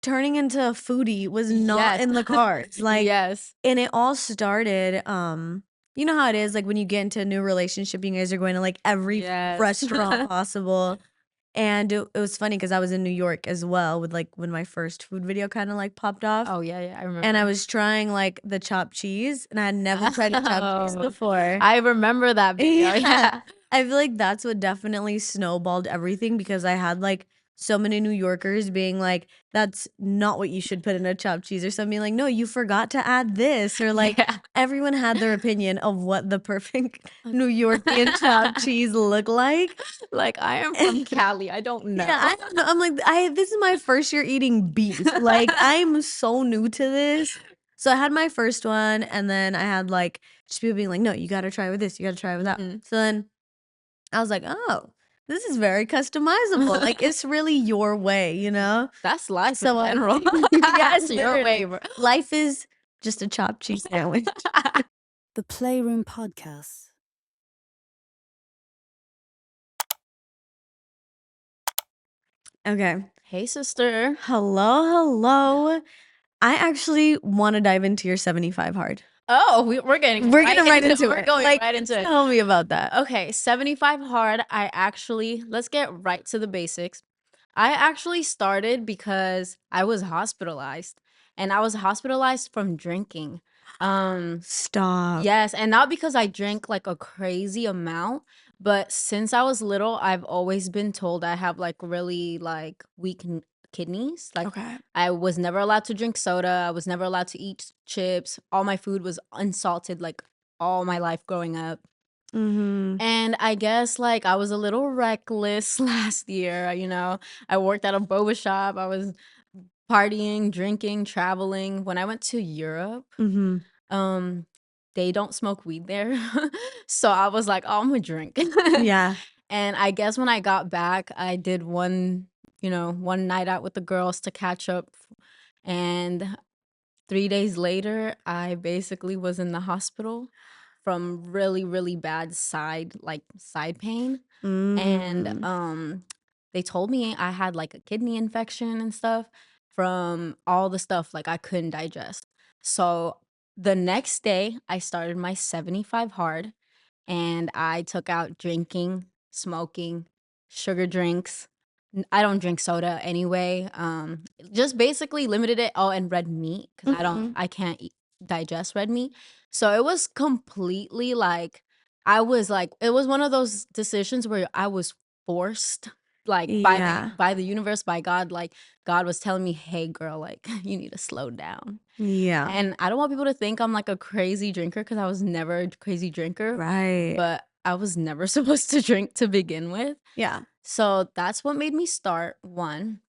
turning into a foodie was not Yes. in the cards. Like, Yes. and it all started, you know how it is, like when you get into a new relationship, you guys are going to like every Yes. restaurant possible. And it was funny because I was in New York as well with like when my first food video kind of like popped off. Oh, yeah, I And I remember. was trying like the chopped cheese and I had never tried a chopped cheese Oh, before. I remember that video. Yeah. Yeah. I feel like that's what definitely snowballed everything because I had like so many New Yorkers being like, that's not what you should put in a chopped cheese, or something like, no, you forgot to add this, or like Yeah. everyone had their opinion of what the perfect New Yorkian chopped cheese looked like. Like, I am from Cali. I don't know. Yeah, I don't know. I'm like, this is my first year eating beef. Like, I'm so new to this. So I had my first one, and then I had like just people being like, no, you gotta try with this, you gotta try with that. Mhm. So then I was like, oh, this is very customizable. Like, it's really your way, you know? That's life So in general. yeah, It's your way, literally. bro. Life is just a chopped cheese sandwich. The Playroom Podcast. Okay. Hey, sister. Hello. I actually want to dive into your 75 hard. Oh, we're getting We're getting right into we're it. going Like, right into it. tell me about that. Okay, 75 hard. Let's get right to the basics. I actually started because I was hospitalized, and I was hospitalized from drinking. Stop. Yes, and not because I drank like a crazy amount, but since I was little, I've always been told I have like really like weak kidneys. Like, Okay. I was never allowed to drink soda. I was never allowed to eat chips. All my food was unsalted like all my life growing up. Mm-hmm. And I guess like I was a little reckless last year, I worked at a boba shop. I was partying, drinking, traveling. When I went to Europe, Mm-hmm. um, they don't smoke weed there. So I was like, "Oh, I'm gonna drink." Yeah. And I guess when I got back, I did one night out with the girls to catch up. And 3 days later, I basically was in the hospital from really, really bad side pain. And Mm. they told me I had like a kidney infection and stuff from all the stuff like I couldn't digest. So the next day I started my 75 hard, and I took out drinking, smoking, sugar drinks. I don't drink soda anyway. Just basically limited it. Oh, and red meat because Mm-hmm. I can't digest red meat. So it was completely like I was like it was one of those decisions where I was forced like Yeah. by the universe, by God. Like, God was telling me, "Hey girl, like you need to slow down." Yeah. And I don't want people to think I'm like a crazy drinker because I was never a crazy drinker, Right. but I was never supposed to drink to begin with. Yeah. So that's what made me start. One.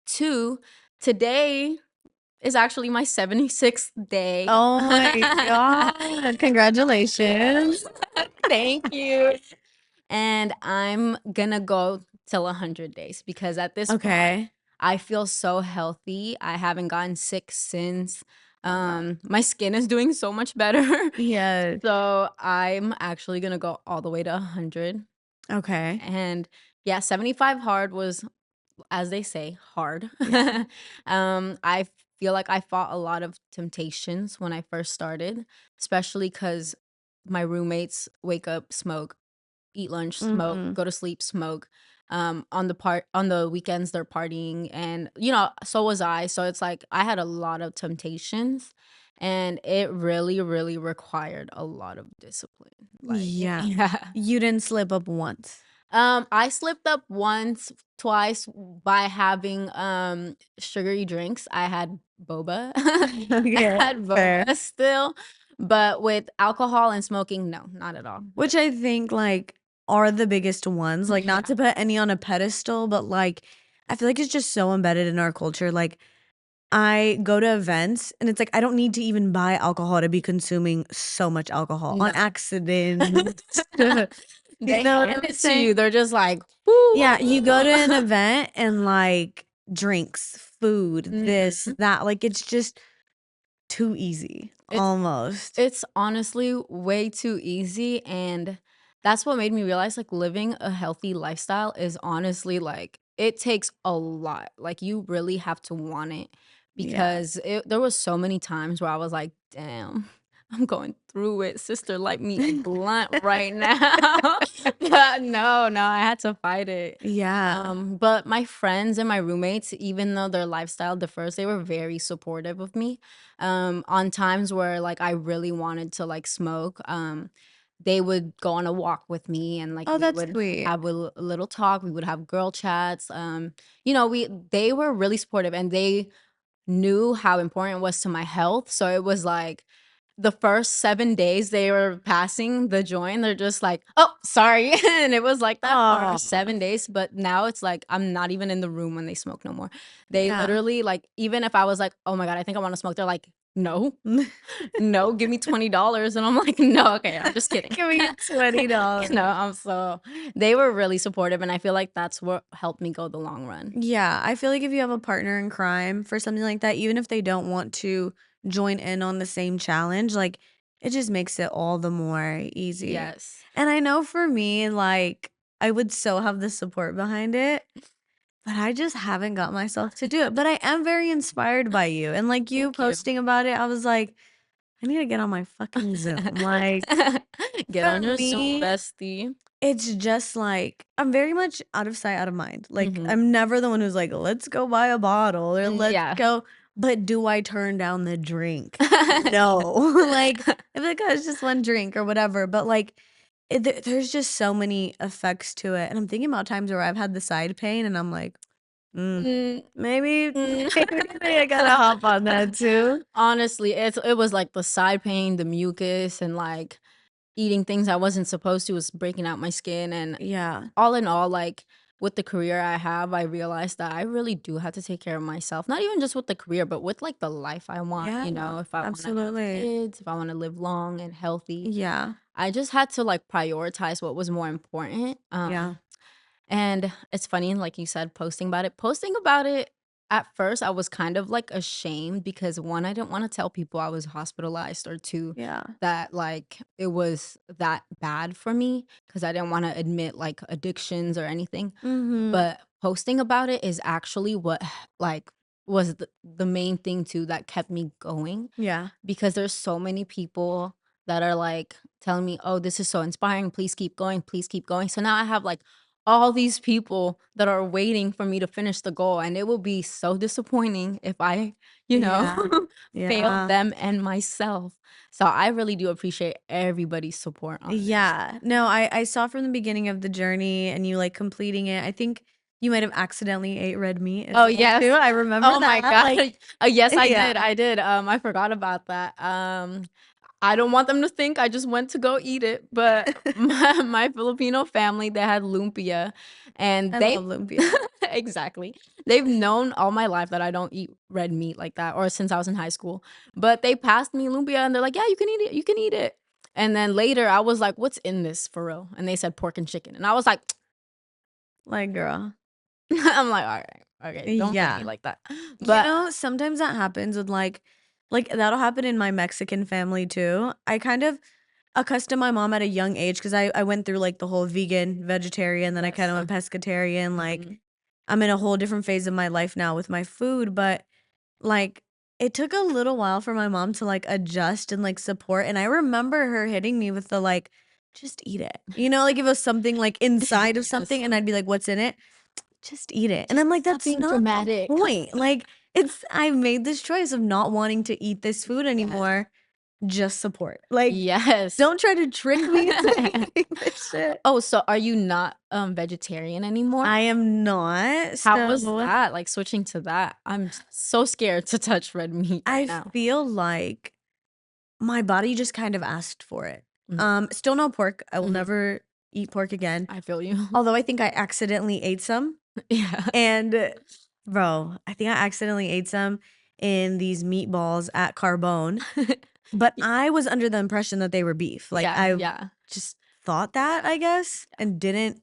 Two, today is actually my 76th day. Oh my God. Congratulations. Thank you. And I'm gonna go till 100 days because at this point, Okay. I feel so healthy. I haven't gotten sick since. My skin is doing so much better. Yes. So I'm actually gonna go all the way to 100. Okay. And yeah, 75 hard was, as they say, hard. Yeah. I feel like I fought a lot of temptations when I first started, especially because my roommates wake up, smoke, eat lunch, smoke, Mm-hmm. go to sleep, smoke. On the weekends they're partying, and so was I. So it's like I had a lot of temptations, and it really, really required a lot of discipline. Like, Yeah. yeah. You didn't slip up once. I slipped up once, twice by having sugary drinks. I had boba. I Okay. had Fair. boba still, but with alcohol and smoking, no, not at all. Which I think like are the biggest ones. Like, not to put any on a pedestal, but like I feel like it's just so embedded in our culture. Like, I go to events and it's like I don't need to even buy alcohol to be consuming so much alcohol on No. accident. You They know what hand I'm it to you. saying? They're just like, woo. Yeah, you go to an event and like drinks, food, this, Mhm. that, like it's just too easy It's almost. it's honestly way too easy, and that's what made me realize like living a healthy lifestyle is honestly like it takes a lot. Like, you really have to want it Yeah. because there was so many times where I was like, "Damn, I'm going through it. Sister, light me a blunt right now." But no, I had to fight it. Yeah. But my friends and my roommates, even though their lifestyle differs, they were very supportive of me. On times where like I really wanted to like smoke, they would go on a walk with me and like Oh, we that's would sweet. have a little talk. We would have girl chats. They were really supportive and they knew how important it was to my health. So it was like the first 7 days they were passing the joint, they're just like, "Oh, sorry." And it was like that for Oh, 7 days, but now it's like I'm not even in the room when they smoke no more. They yeah. literally like even if I was like, "Oh my god, I think I wanna smoke," they're like, "No, no, give me $20." And I'm like, "No, okay, I'm just kidding." Give me $20. I'm so they were really supportive, and I feel like that's what helped me go the long run. Yeah, I feel like if you have a partner in crime for something like that, even if they don't want to join in on the same challenge, like, it just makes it all the more easy. Yes. And I know for me, like, I would so have the support behind it, but I just haven't got myself to do it. But I am very inspired by you. And like you Thank you. posting about it, I was like, I need to get on my fucking Zoom. Like, Get for on your Zoom, me, bestie. it's just like I'm very much out of sight, out of mind. Like, Mhm. I'm never the one who's like, "Let's go buy a bottle," or "Let's Yeah. go," but do I turn down the drink? No. Like, I'm like, "Oh, it's just one drink," or whatever, but, like, there's just so many effects to it, and I'm thinking about times where I've had the side pain, and I'm like, "Mm, Mm, maybe mm. maybe I gotta hop on that too." Honestly, it was like the side pain, the mucus, and like eating things I wasn't supposed to was breaking out my skin. And Yeah. all in all, like with the career I have, I realized that I really do have to take care of myself. Not even just with the career, but with like the life I want, Yeah, if I want to have absolutely. kids, if I want to live long and healthy. Yeah, I just had to like prioritize what was more important. yeah, And it's funny, like you said, posting about it, at first, I was kind of, like, ashamed because, 1, I didn't wanna tell people I was hospitalized, or 2, yeah. that, like, it was that bad for me because I didn't wanna admit, like, addictions or anything. Mhm. But posting about it is actually what, like, was the main thing too that kept me going Yeah. because there's so many people that are like telling me, "Oh, this is so inspiring. Please keep going. Please keep going." So now I have like all these people that are waiting for me to finish the goal, and it will be so disappointing if I, you know, Yeah. fail Yeah. them and myself. So I really do appreciate everybody's support on this. Yeah. No, I saw from the beginning of the journey and you, like, completing it. I think you might have accidentally ate red meat as Oh, well too. yes. I remember Oh my that, god. like Yes, yeah. I did, I forgot about that. I don't want them to think I just went to go eat it, but my Filipino family, they had lumpia, and I they love lumpia. exactly. They've known all my life that I don't eat red meat like that, or since I was in high school, but they passed me lumpia, and they're like, "Yeah, you can eat it, you can eat it." And then later, I was like, "What's in this for real?" And they said pork and chicken, and I was like Like, girl. I'm like, "Alright, okay, don't play me Yeah. like that." You But know, sometimes that happens with, like, that'll happen in my Mexican family too. I kind of accustomed my mom at a young age because I went through, like, the whole vegan, vegetarian, then I kinda yes. went pescatarian, like, Mhm. I'm in a whole different phase of my life now with my food, but like, it took a little while for my mom to, like, adjust and, like, support, and I remember her hitting me with the, like, "Just eat it." You know, like, if it was something, like, inside of Yes. something, and I'd be like, "What's in it?" "Just eat it." And Just I'm like, stop "That's being not the dramatic. point." Like, it's I made this choice of not wanting to eat this food Yes. anymore, just support. Like, Yes. don't try to trick me into eating this shit. Oh, so are you not, vegetarian anymore? I am not, How was so that? Like, switching to that? I'm so scared to touch red meat right I now. feel like my body just kind of asked for it. Mhm, Still no pork. I will mhm. never eat pork again. I feel you. Although I think I accidentally ate some. Yeah. And bro, I think I accidentally ate some in these meatballs at Carbone. But Y I was under the impression that they were beef. Like yeah, I yeah, just thought that, I guess, yeah. and didn't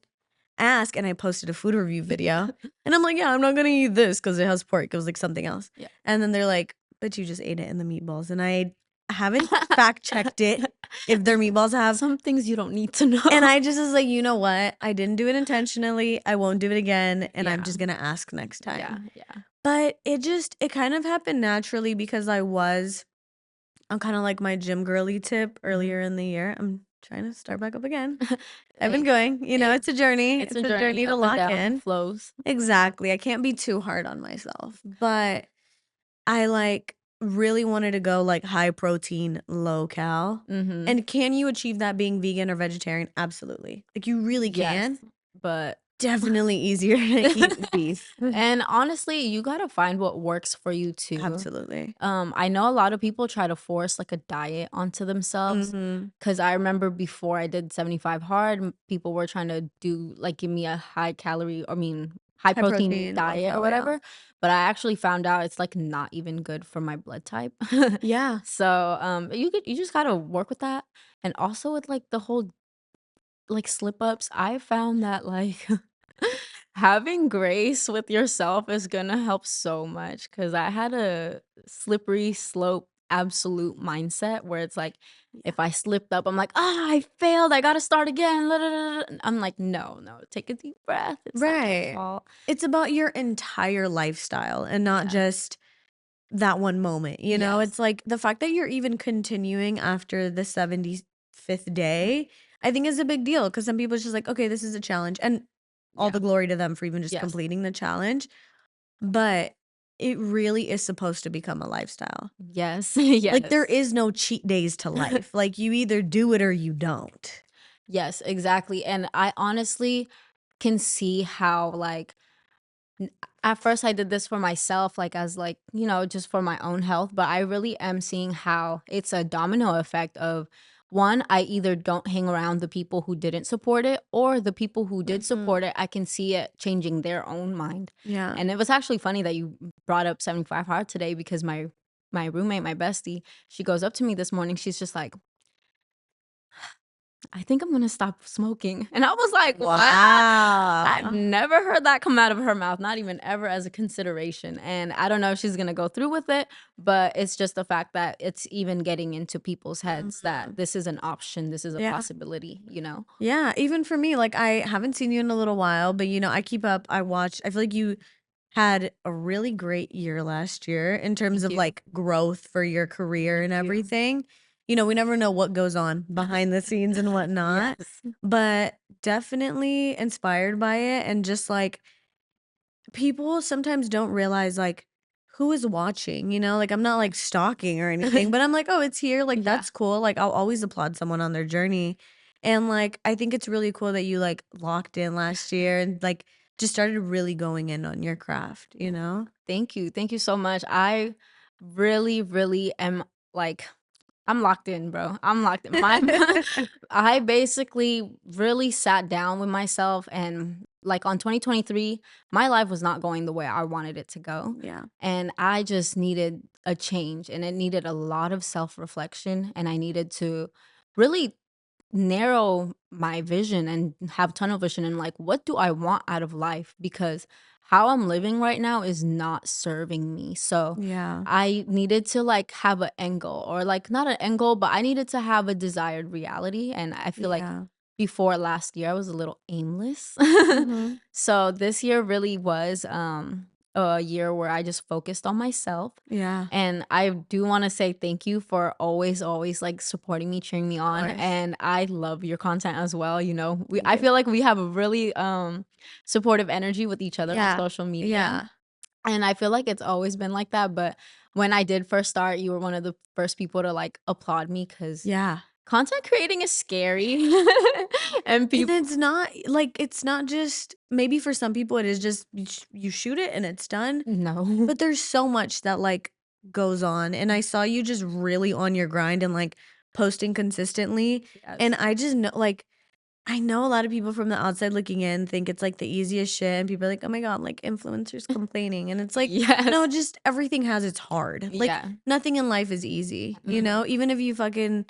ask. And I posted a food review video. And I'm like, yeah, I'm not gonna eat this because it has pork. It was like something else. Yeah. And then they're like, but you just ate it in the meatballs. And I haven't fact checked it if their meatballs have. Some things you don't need to know. And I just was like, you know what? I didn't do it intentionally. I won't do it again. And I'm Yeah. just going to ask next Yeah, time. yeah. But it kind of happened naturally because I'm kind of like my gym girly tip earlier in the year. I'm trying to start back up again. I've been Hey, going, hey, it's a journey. it's It's a a journey, journey to up and lock down, in. flows. Exactly. I can't be too hard on myself. But I like really wanted to go like high protein, low cal. Mhm. And can you achieve that being vegan or vegetarian? Absolutely. Like you really Yes, can. but Definitely easier to eat beef. and honestly, you gotta find what works for you too. Absolutely. I know a lot of people try to force like a diet onto themselves. Mhm. Cause I remember before I did 75 hard, people were trying to do like give me a high calorie, I mean, high High protein protein, low diet or cal, yeah. whatever. But I actually found out it's like not even good for my blood type. Yeah. So you just gotta work with that. And also with like the whole like slip ups, I found that like having grace with yourself is gonna help so much because I had a slippery slope absolute mindset where it's like Yeah. if I slipped up, I'm like, ah, I failed, I gotta start again. La, la, la, la." I'm like, no, no, take a deep breath. It's not your Right. fault. It's about your entire lifestyle and not Yeah. just that one moment, Yes. It's like the fact that you're even continuing after the 75th day, I think is a big deal because some people it's just like, okay, this is a challenge. And all Yeah. the glory to them for even just Yes. completing the challenge. But it really is supposed to become a lifestyle. Yes. Like there Yes. is no cheat days to life. Like you either do it or you don't. Yes, exactly. And I honestly can see how like N at first, I did this for myself, like, as, like, just for my own health, but I really am seeing how it's a domino effect of, 1, I either don't hang around the people who didn't support it, or the people who did Mhm. support it, I can see it changing their own mind. Yeah. And it was actually funny that you brought up 75 Hard today because my roommate, my bestie, she goes up to me this morning, she's just like, I think I'm gonna stop smoking. And I was like, "What?" I've Wow. never heard that come out of her mouth, not even ever as a consideration. And I don't know if she's gonna go through with it, but it's just the fact that it's even getting into people's heads that Mhm. this is an option, this is a Yeah. possibility, you know? Yeah, even for me, like I haven't seen you in a little while, but I keep up, I watch. I feel like you had a really great year last year in terms Thank of you. like growth for your career Thank and you. everything. We never know what goes on behind the scenes and whatnot, Yes. but definitely inspired by it and just like people sometimes don't realize like who is watching, like I'm not like stalking or anything, but I'm like, oh, it's here, like Yeah. that's cool. Like I'll always applaud someone on their journey. And like I think it's really cool that you like locked in last year and like just started really going in on your craft, you know? Thank you. Thank you so much. I really, really am like I'm locked in, bro. I'm locked in. My I basically really sat down with myself and like on 2023, my life was not going the way I wanted it to go. Yeah. And I just needed a change and it needed a lot of self-reflection and I needed to really narrow my vision and have tunnel vision and like what do I want out of life because how I'm living right now is not serving me. So Yeah. I needed to like have an end goal or like not an end goal, but I needed to have a desired reality. And I feel like Yeah. before last year I was a little aimless. Mhm. So this year really was a year where I just focused on myself Yeah. and I do wanna say thank you for always, always, like, supporting me, cheering me Of on, course. and I love your content as well, we Thank I you. feel like we have a really, supportive energy with each other on Yeah. social media, Yeah. and I feel like it's always been like that, but when I did first start, you were one of the first people to, like, applaud me because Yeah. content creating is scary, and And people it's not just maybe for some people it is just you shoot it and it's done. No. But there's so much that, like, goes on, and I saw you just really on your grind and, like, posting consistently, and Yes. I just know like, I know a lot of people from the outside looking in think it's, like, the easiest shit, and people are like, "Oh my god, like, influencers complaining," and it's like, no, Yes. just everything has its hard. Like, Yeah. nothing in life is easy, Mhm. Even if you fucking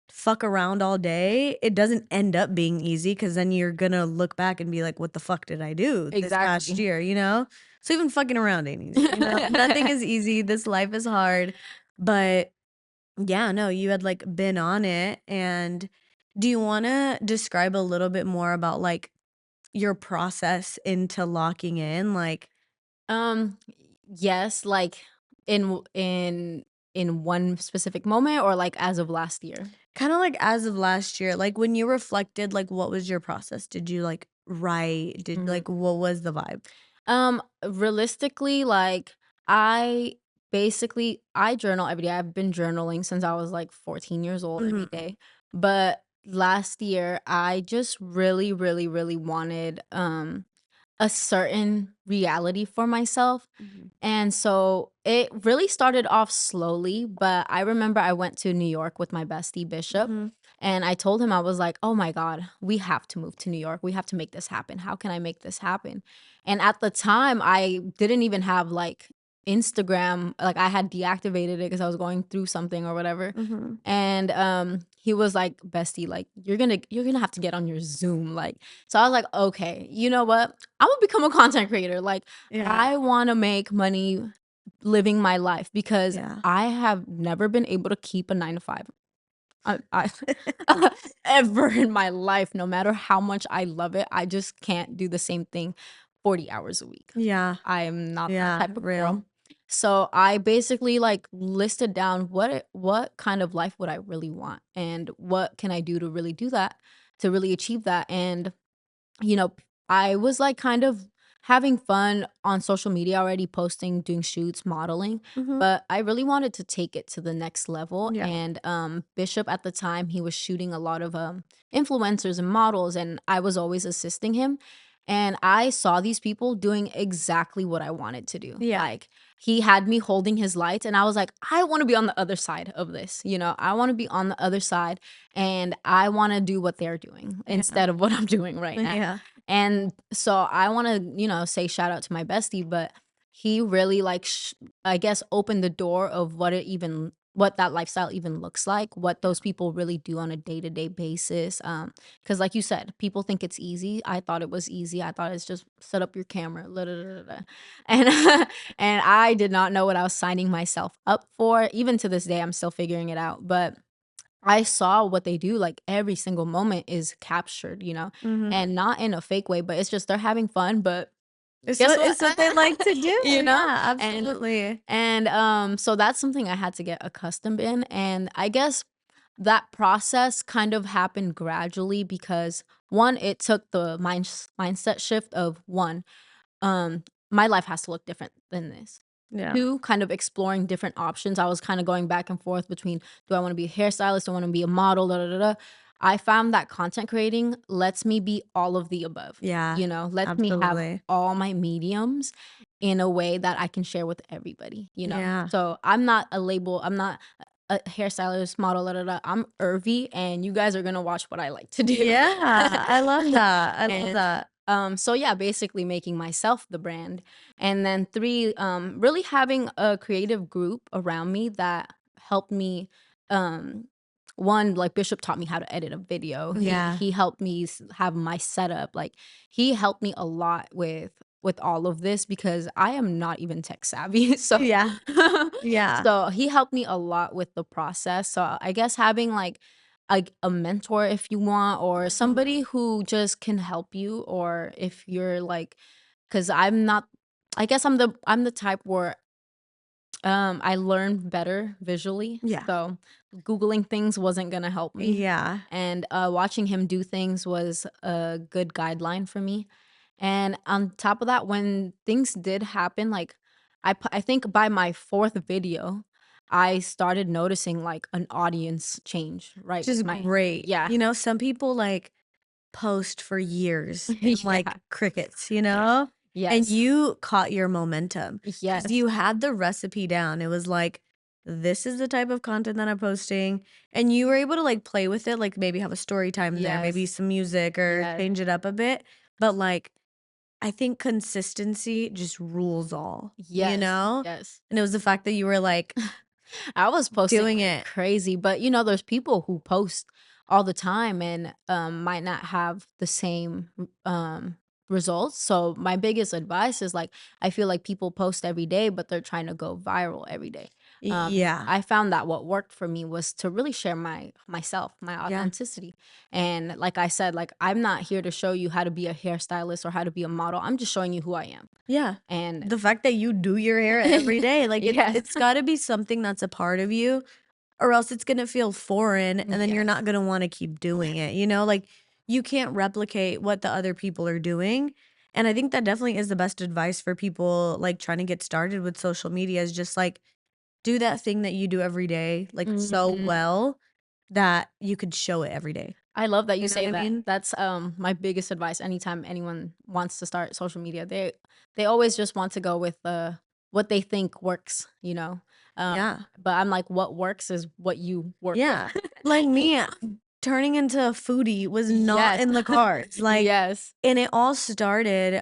fuck around all day, it doesn't end up being easy because then you're gonna look back and be like, "What the fuck did I do this past Exactly. year?" So even fucking around ain't easy, Nothing is easy, this life is hard, but Yeah, no, you had, like, been on it, and do you wanna describe a little bit more about, like, your process into locking in? Like Um, yes, like in one specific moment or like as of last year? kinda like as of last year, like, when you reflected, like, what was your process? Did you, like, write? Mhm. What was the vibe? Realistically, like I journal every day. I've been journaling since I was like 14 years old every Mhm, day. But last year I just really, really, really wanted a certain reality for myself. mhm, And so it really started off slowly, but I remember I went to New York with my bestie Bishop, mhm, and I told him, I was like, "Oh my God, we have to move to New York. We have to make this happen. How can I make this happen?" And at the time, I didn't even have like Instagram. Like I had deactivated it because I was going through something or whatever. mhm. And he was like, "Bestie, like you're gonna have to get on your Zoom." Like, so I was like, "Okay, you know what? I'm gonna become a content creator. Like, Yeah, I want to make money living my life because yeah. I have never been able to keep a 9 to 5. I ever in my life, no matter how much I love it, I just can't do the same thing 40 hours a week. Yeah, I am not that yeah, type of real. girl. So I basically like listed down what kind of life would I really want and what can I do to really do that, to really achieve that. And you know, I was like kind of having fun on social media already, posting, doing shoots, modeling, Mhm, but I really wanted to take it to the next level. yeah, And Bishop at the time, he was shooting a lot of influencers and models, and I was always assisting him. And I saw these people doing exactly what I wanted to do. yeah, Like he had me holding his lights, and I was like, I want to be on the other side of this. I want to be on the other side and I wanna do what they're doing yeah, instead of what I'm doing right now. yeah, And so I wanna, say shout out to my bestie, but he really like I guess opened the door of what that lifestyle even looks like, what yeah. those people really do on a day-to-day basis. Because like you said, people think it's easy. I thought it was easy. I thought it's just set up your camera, da, da, da, da, da. And and I did not know what I was signing myself up for. Even to this day, I'm still figuring it out. But I saw what they do, like, every single moment is captured, Mhm. and not in a fake way, but it's just they're having fun, but guess what? It's what they like to do, You know? yeah, And absolutely. so that's something I had to get accustomed in, and I guess that process kind of happened gradually because, 1, it took the mindset shift of, 1, my life has to look different than this. Yeah. 2, kind of exploring different options. I was kinda going back and forth between, do I wanna be a hairstylist? Do I wanna be a model? Da, da, da, da. I found that content creating lets me be all of the above, Yeah, lets me have absolutely. all my mediums in a way that I can share with everybody. Yeah. So, I'm not a label, I'm not a hairstylist, model, da, da, da. I'm Irvie, and you guys are gonna watch what I like to do. Yeah, I love that, I love And, that. so yeah, basically making myself the brand. And then 3, really having a creative group around me that helped me, um 1, like Bishop taught me how to edit a video. He Yeah, he helped me have my setup. Like he helped me a lot with all of this because I am not even tech savvy. So yeah, yeah. so he helped me a lot with the process. So I guess having like a mentor if you want, or Mhm. somebody who just can help you, or if you're like, because I'm not, I guess I'm the type where I learn better visually. Yeah, So googling things wasn't gonna help me, yeah. and watching him do things was a good guideline for me. And on top of that, when things did happen, like I think by my fourth video, I started noticing like an audience change, right? Which is With my great. Yeah. You know, some people, like, post for years and, like, Yeah. crickets, you know? And Yes. you caught your momentum because Yes. you had the recipe down. It was like, "This is the type of content that I'm posting," and you were able to, like, play with it, like, maybe have a story time there, maybe Yes. some music or Yes. change it up a bit, but, like, I think consistency just rules all, you Yes. know? Yes. And it was the fact that you were, like, I was posting doing like it. crazy, but there's people who post all the time and might not have the same results. So my biggest advice is like, I feel like people post every day, but they're trying to go viral every day. Yeah. I found that what worked for me was to really share myself, my Yeah. authenticity. And like I said, like, I'm not here to show you how to be a hairstylist or how to be a model. I'm just showing you who I am. Yeah. And The fact that you do your hair every day, like yes. it's got to be something that's a part of you, or else it's going to feel foreign and then you're Yes. not going to want to keep doing it. You know, like you can't replicate what the other people are doing. And I think that definitely is the best advice for people like trying to get started with social media is just like do that thing that you do every day like so Mhm. well that you could show it every day. I love that you You know what say I that. mean? That's my biggest advice anytime anyone wants to start social media. They always just want to go with what they think works, you know. Um Yeah. but I'm like, what works is what you work with. Yeah. Like me turning into a foodie was not Yes. in the cards. Like, Yes. and it all started,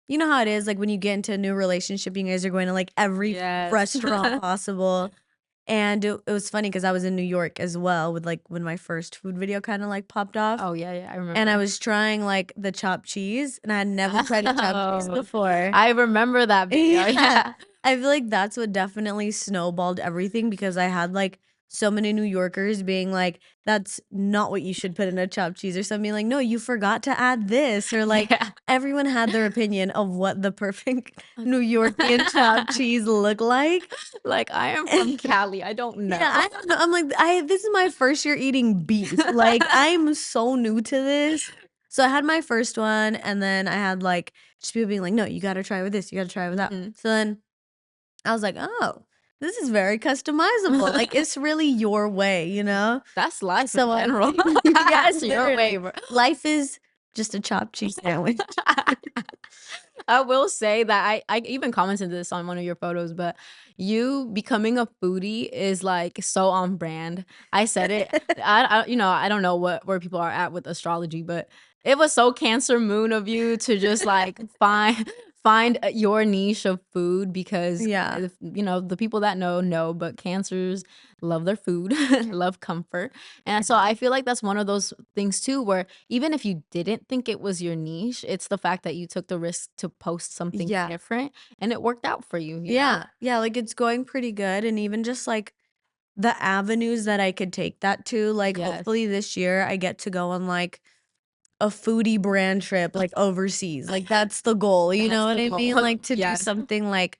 you know how it is, like when you get into a new relationship, you guys are going to like every Yes. restaurant possible. And it was funny because I was in New York as well with like when my first food video kind of like popped off. Oh yeah, yeah, I And I remember. was trying like the chopped cheese and I had never tried a chopped cheese Oh, before. I remember that video. Yeah. Yeah. I feel like that's what definitely snowballed everything because I had like so many New Yorkers being like, that's not what you should put in a chopped cheese, or something like, no, you forgot to add this, or like Yeah. everyone had their opinion of what the perfect New Yorkian chopped cheese looked like. Like, I am from Cali. I don't know. Yeah, I don't know. I'm like, this is my first year eating beef. Like, I'm so new to this. So I had my first one, and then I had like just people being like, no, you gotta try with this, you gotta try with that. Mhm. So then I was like, oh, this is very customizable. Like, it's really your way, you know? That's life in So general. yes, Your way, literally. bro. Life is just a chopped cheese sandwich. I will say that I even commented this on one of your photos, but you becoming a foodie is like so on brand. I said it. I don't know where people are at with astrology, but it was so Cancer moon of you to just like find your niche of food because Yeah. the people that know, but Cancers love their food, love comfort. And so I feel like that's one of those things too where even if you didn't think it was your niche, it's the fact that you took the risk to post something Yeah. different and it worked out for you, you know? Yeah. Yeah. Like, it's going pretty good. And even just like the avenues that I could take that to, like, Yes. hopefully this year I get to go on like a foodie brand trip, like overseas. Like, that's the goal. You know That's what the I goal. mean? Like, to do Yes. something like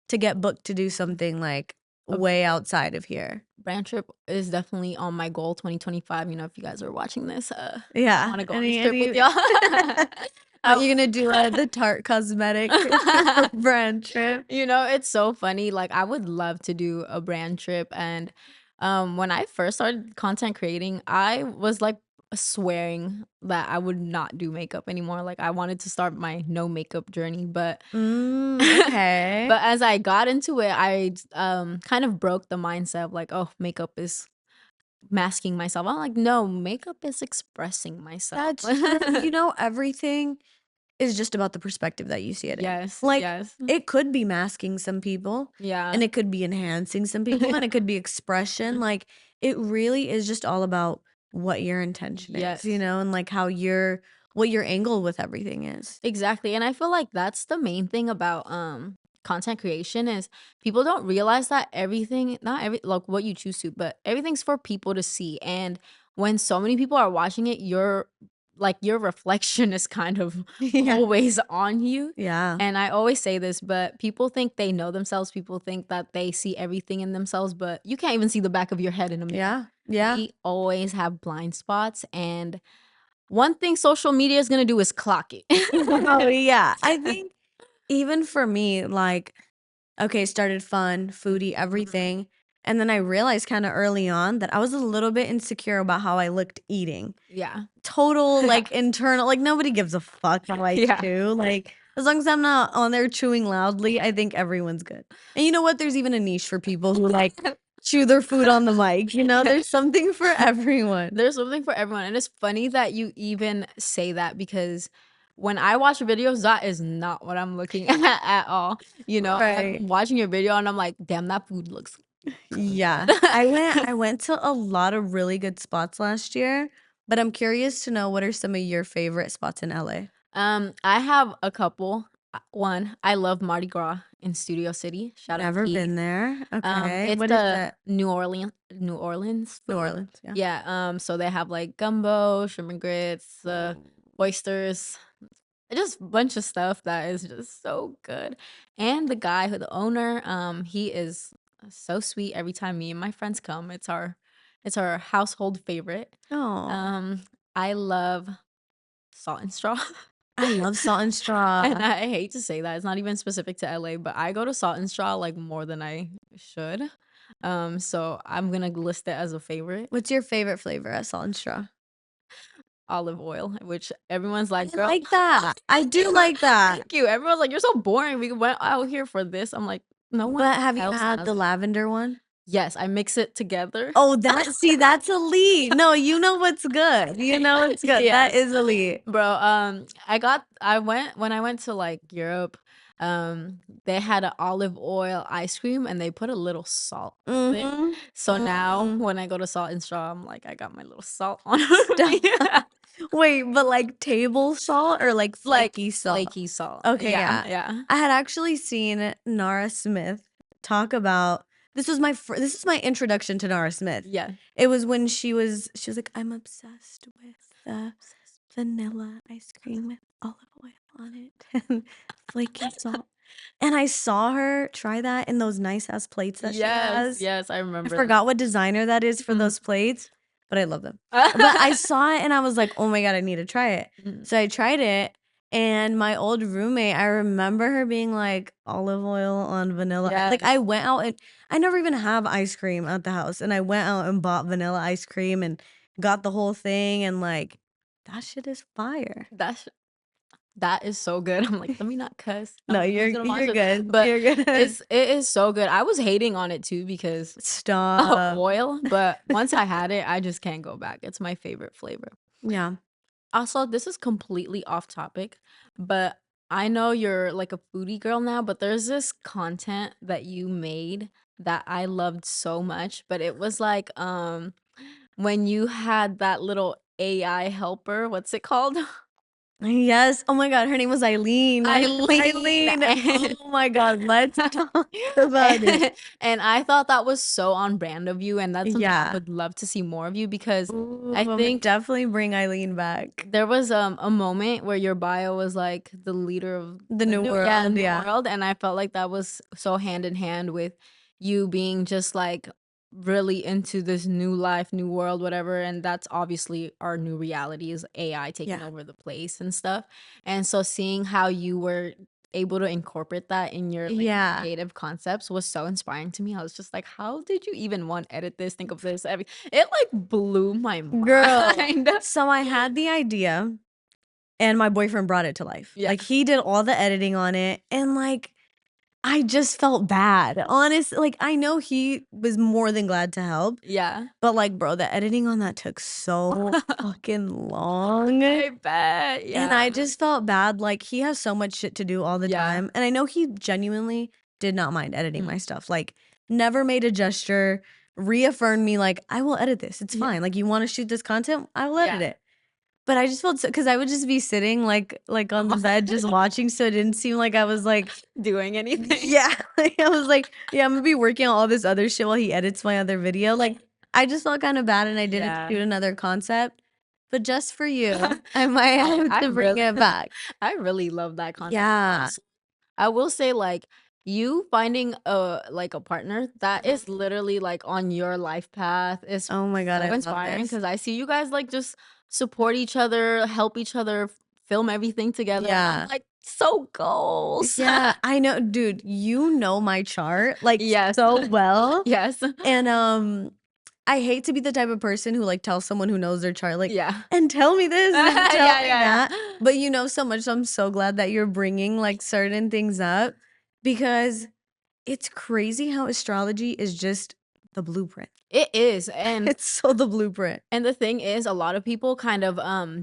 to get booked to do something like A way outside of here. brand trip is definitely on my goal 2025. If you guys are watching this, I Yeah. want to go on this trip with Any y'all. Are I you gonna do, the Tarte Cosmetic brand trip? It's so funny. Like, I would love to do a brand trip. And when I first started content creating, I was like swearing that I would not do makeup anymore. Like, I wanted to start my no makeup journey, but Okay. but as I got into it, I kind of broke the mindset of like, oh, makeup is masking myself. I'm like, no, makeup is expressing myself. That's true. You know, everything is just about the perspective that you see it in. Yes, Like, yes. it could be masking some people, Yeah. and it could be enhancing some people, and it could be expression. Like, it really is just all about what your intention is, you Yes. know, and like how what your angle with everything is. Exactly. And I feel like that's the main thing about content creation is people don't realize that everything, not every like what you choose to, but everything's for people to see. And when so many people are watching it, your reflection is kind of Yeah. always on you. Yeah. And I always say this, but people think they know themselves. People think that they see everything in themselves, but you can't even see the back of your head in a mirror. Yeah. Yeah. We always have blind spots. And one thing social media is going to do is clock it. Oh, yeah. I think even for me, like, okay, started fun, foodie, everything. And then I realized kind of early on that I was a little bit insecure about how I looked eating. Yeah. Total, like, internal, like, nobody gives a fuck how I Yeah. chew. Like, as long as I'm not on there chewing loudly, I think everyone's good. And you know what? There's even a niche for people who like chew their food on the mic. You know, there's something for everyone. There's something for everyone. And it's funny that you even say that because when I watch videos, that is not what I'm looking at all. Right. I'm watching your video and I'm like, damn, that food looks Yeah. good. I went to a lot of really good spots last year, but I'm curious to know what are some of your favorite spots in LA? I have a couple. One, I love Mardi Gras in Studio City. Shout out Never Key. been there. Okay. It's What is the that? New Orleans New food. Orleans, yeah. Yeah, so they have, like, gumbo, shrimp and grits, oysters, just a bunch of stuff that is just so good, and the owner, he is so sweet every time me and my friends come. It's our household favorite. Oh, Um, I love Salt and Straw. I love salt and And straw. I hate to say that, it's not even specific to LA, but I go to Salt and Straw, like, more than I should. So I'm gonna list it as a favorite. What's your favorite flavor at Salt and Straw? Olive oil, which everyone's I like, "Girl." like that. I do like that. Thank you. Everyone's like, "You're so boring. We went out here for this." I'm like, "No one But have you else had has the it." lavender one? Yes, I mix it together. Oh, that's elite. No, you know what's good. You know what's good. That Yes. is elite. Bro, I went to, like, Europe, they had an olive oil ice cream, and they put a little salt on it. Mhm. So now Mhm. when I go to Salt and Straw, I'm like, I got my little salt on me. Stop. Wait, but like table salt or like Like, flaky salt? flaky salt. Okay, Yeah, yeah. yeah. I had actually seen Nara Smith talk about this is my introduction to Nara Smith. Yeah. It was when she was like, "I'm obsessed with the vanilla ice cream with olive oil on it and flaky salt." And I saw her try that in those nice ass plates that she Yes, has. yes, I I remember that. forgot what designer that is for Mhm. those plates, but I love them. But I saw it and I was like, "Oh my god, I need to try it." Mhm. So I tried it, and my old roommate, I remember her being like, "Olive oil on vanilla." Like, Yes. I went out and I never even have ice cream at the house, and I went out and bought vanilla ice cream and got the whole thing, and like, that shit is fire. That's that is so good. I'm like, "Let me not cuss. No, Who's gonna watch you're this?" good. But You're good. it is so good. I was hating on it too because of Stop. oil, but once I had it, I just can't go back. It's my favorite flavor. Yeah. Also, this is completely off topic, but I know you're like a foodie girl now, but there's this content that you made that I loved so much, but it was like when you had that little AI helper, what's it called? Yes. Oh my god, her name was Eileen. Eileen. Eileen. And Oh my god, let's talk about it. and I thought that was so on brand of you, and that's something I Yeah. would love to see more of you because Ooh, I Imma think definitely bring Eileen back. there was, a moment where your bio was, like, the leader of The the new world, new yeah. world, and I felt like that was so hand in hand with you being just, like, really into this new life, new world, whatever, and that's obviously our new reality is AI taking Yeah. over the place and stuff, and so seeing how you were able to incorporate that in your, like, Yeah. creative concepts was so inspiring to me. I was just like, "How did you even, 1, edit this, think of this?" It, like, blew my Girl, mind. so I had the idea, and my boyfriend brought it to life. Yeah. Like, he did all the editing on it, and, like, I just felt bad. Honestly, like, I know he was more than glad to help, Yeah. but, like, bro, the editing on that took so fucking long. I bet, And yeah. I just felt bad, like, he has so much shit to do all the Yeah. time, and I know he genuinely did not mind editing my Mhm. stuff, like, never made a gesture, reaffirmed me, like, "I will edit this, it's Yeah. fine, like, you wanna shoot this content? I will edit Yeah. it." But I just felt so, because I would just be sitting, like, on the bed just watching, so it didn't seem like I was, like Doing anything. yeah, like, I was like, "Yeah, Imma be working on all this other shit while he edits my other video," like, I just felt kinda bad, and I didn't Yeah. shoot another concept, but just for you, I might have I to bring really it back. I really love that concept. Yeah. Also, I will say, like, you finding a partner that is literally, like, on your life path is Oh my god, so I love inspiring this. because I see you guys, like, just support each other, help each other, film everything together, and I'm Yeah. like, "So goals." Yeah, I know, dude, you know my chart, like, Yes. so well, Yes. and, I hate to be the type of person who, like, tells someone who knows their chart, like, Yeah. "And tell me this, and tell Yeah, me yeah, that," yeah. but you know so much, so I'm so glad that you're bringing, like, certain things up, because it's crazy how astrology is just the blueprint. It is, and It's so the blueprint. the thing is, a lot of people kind of,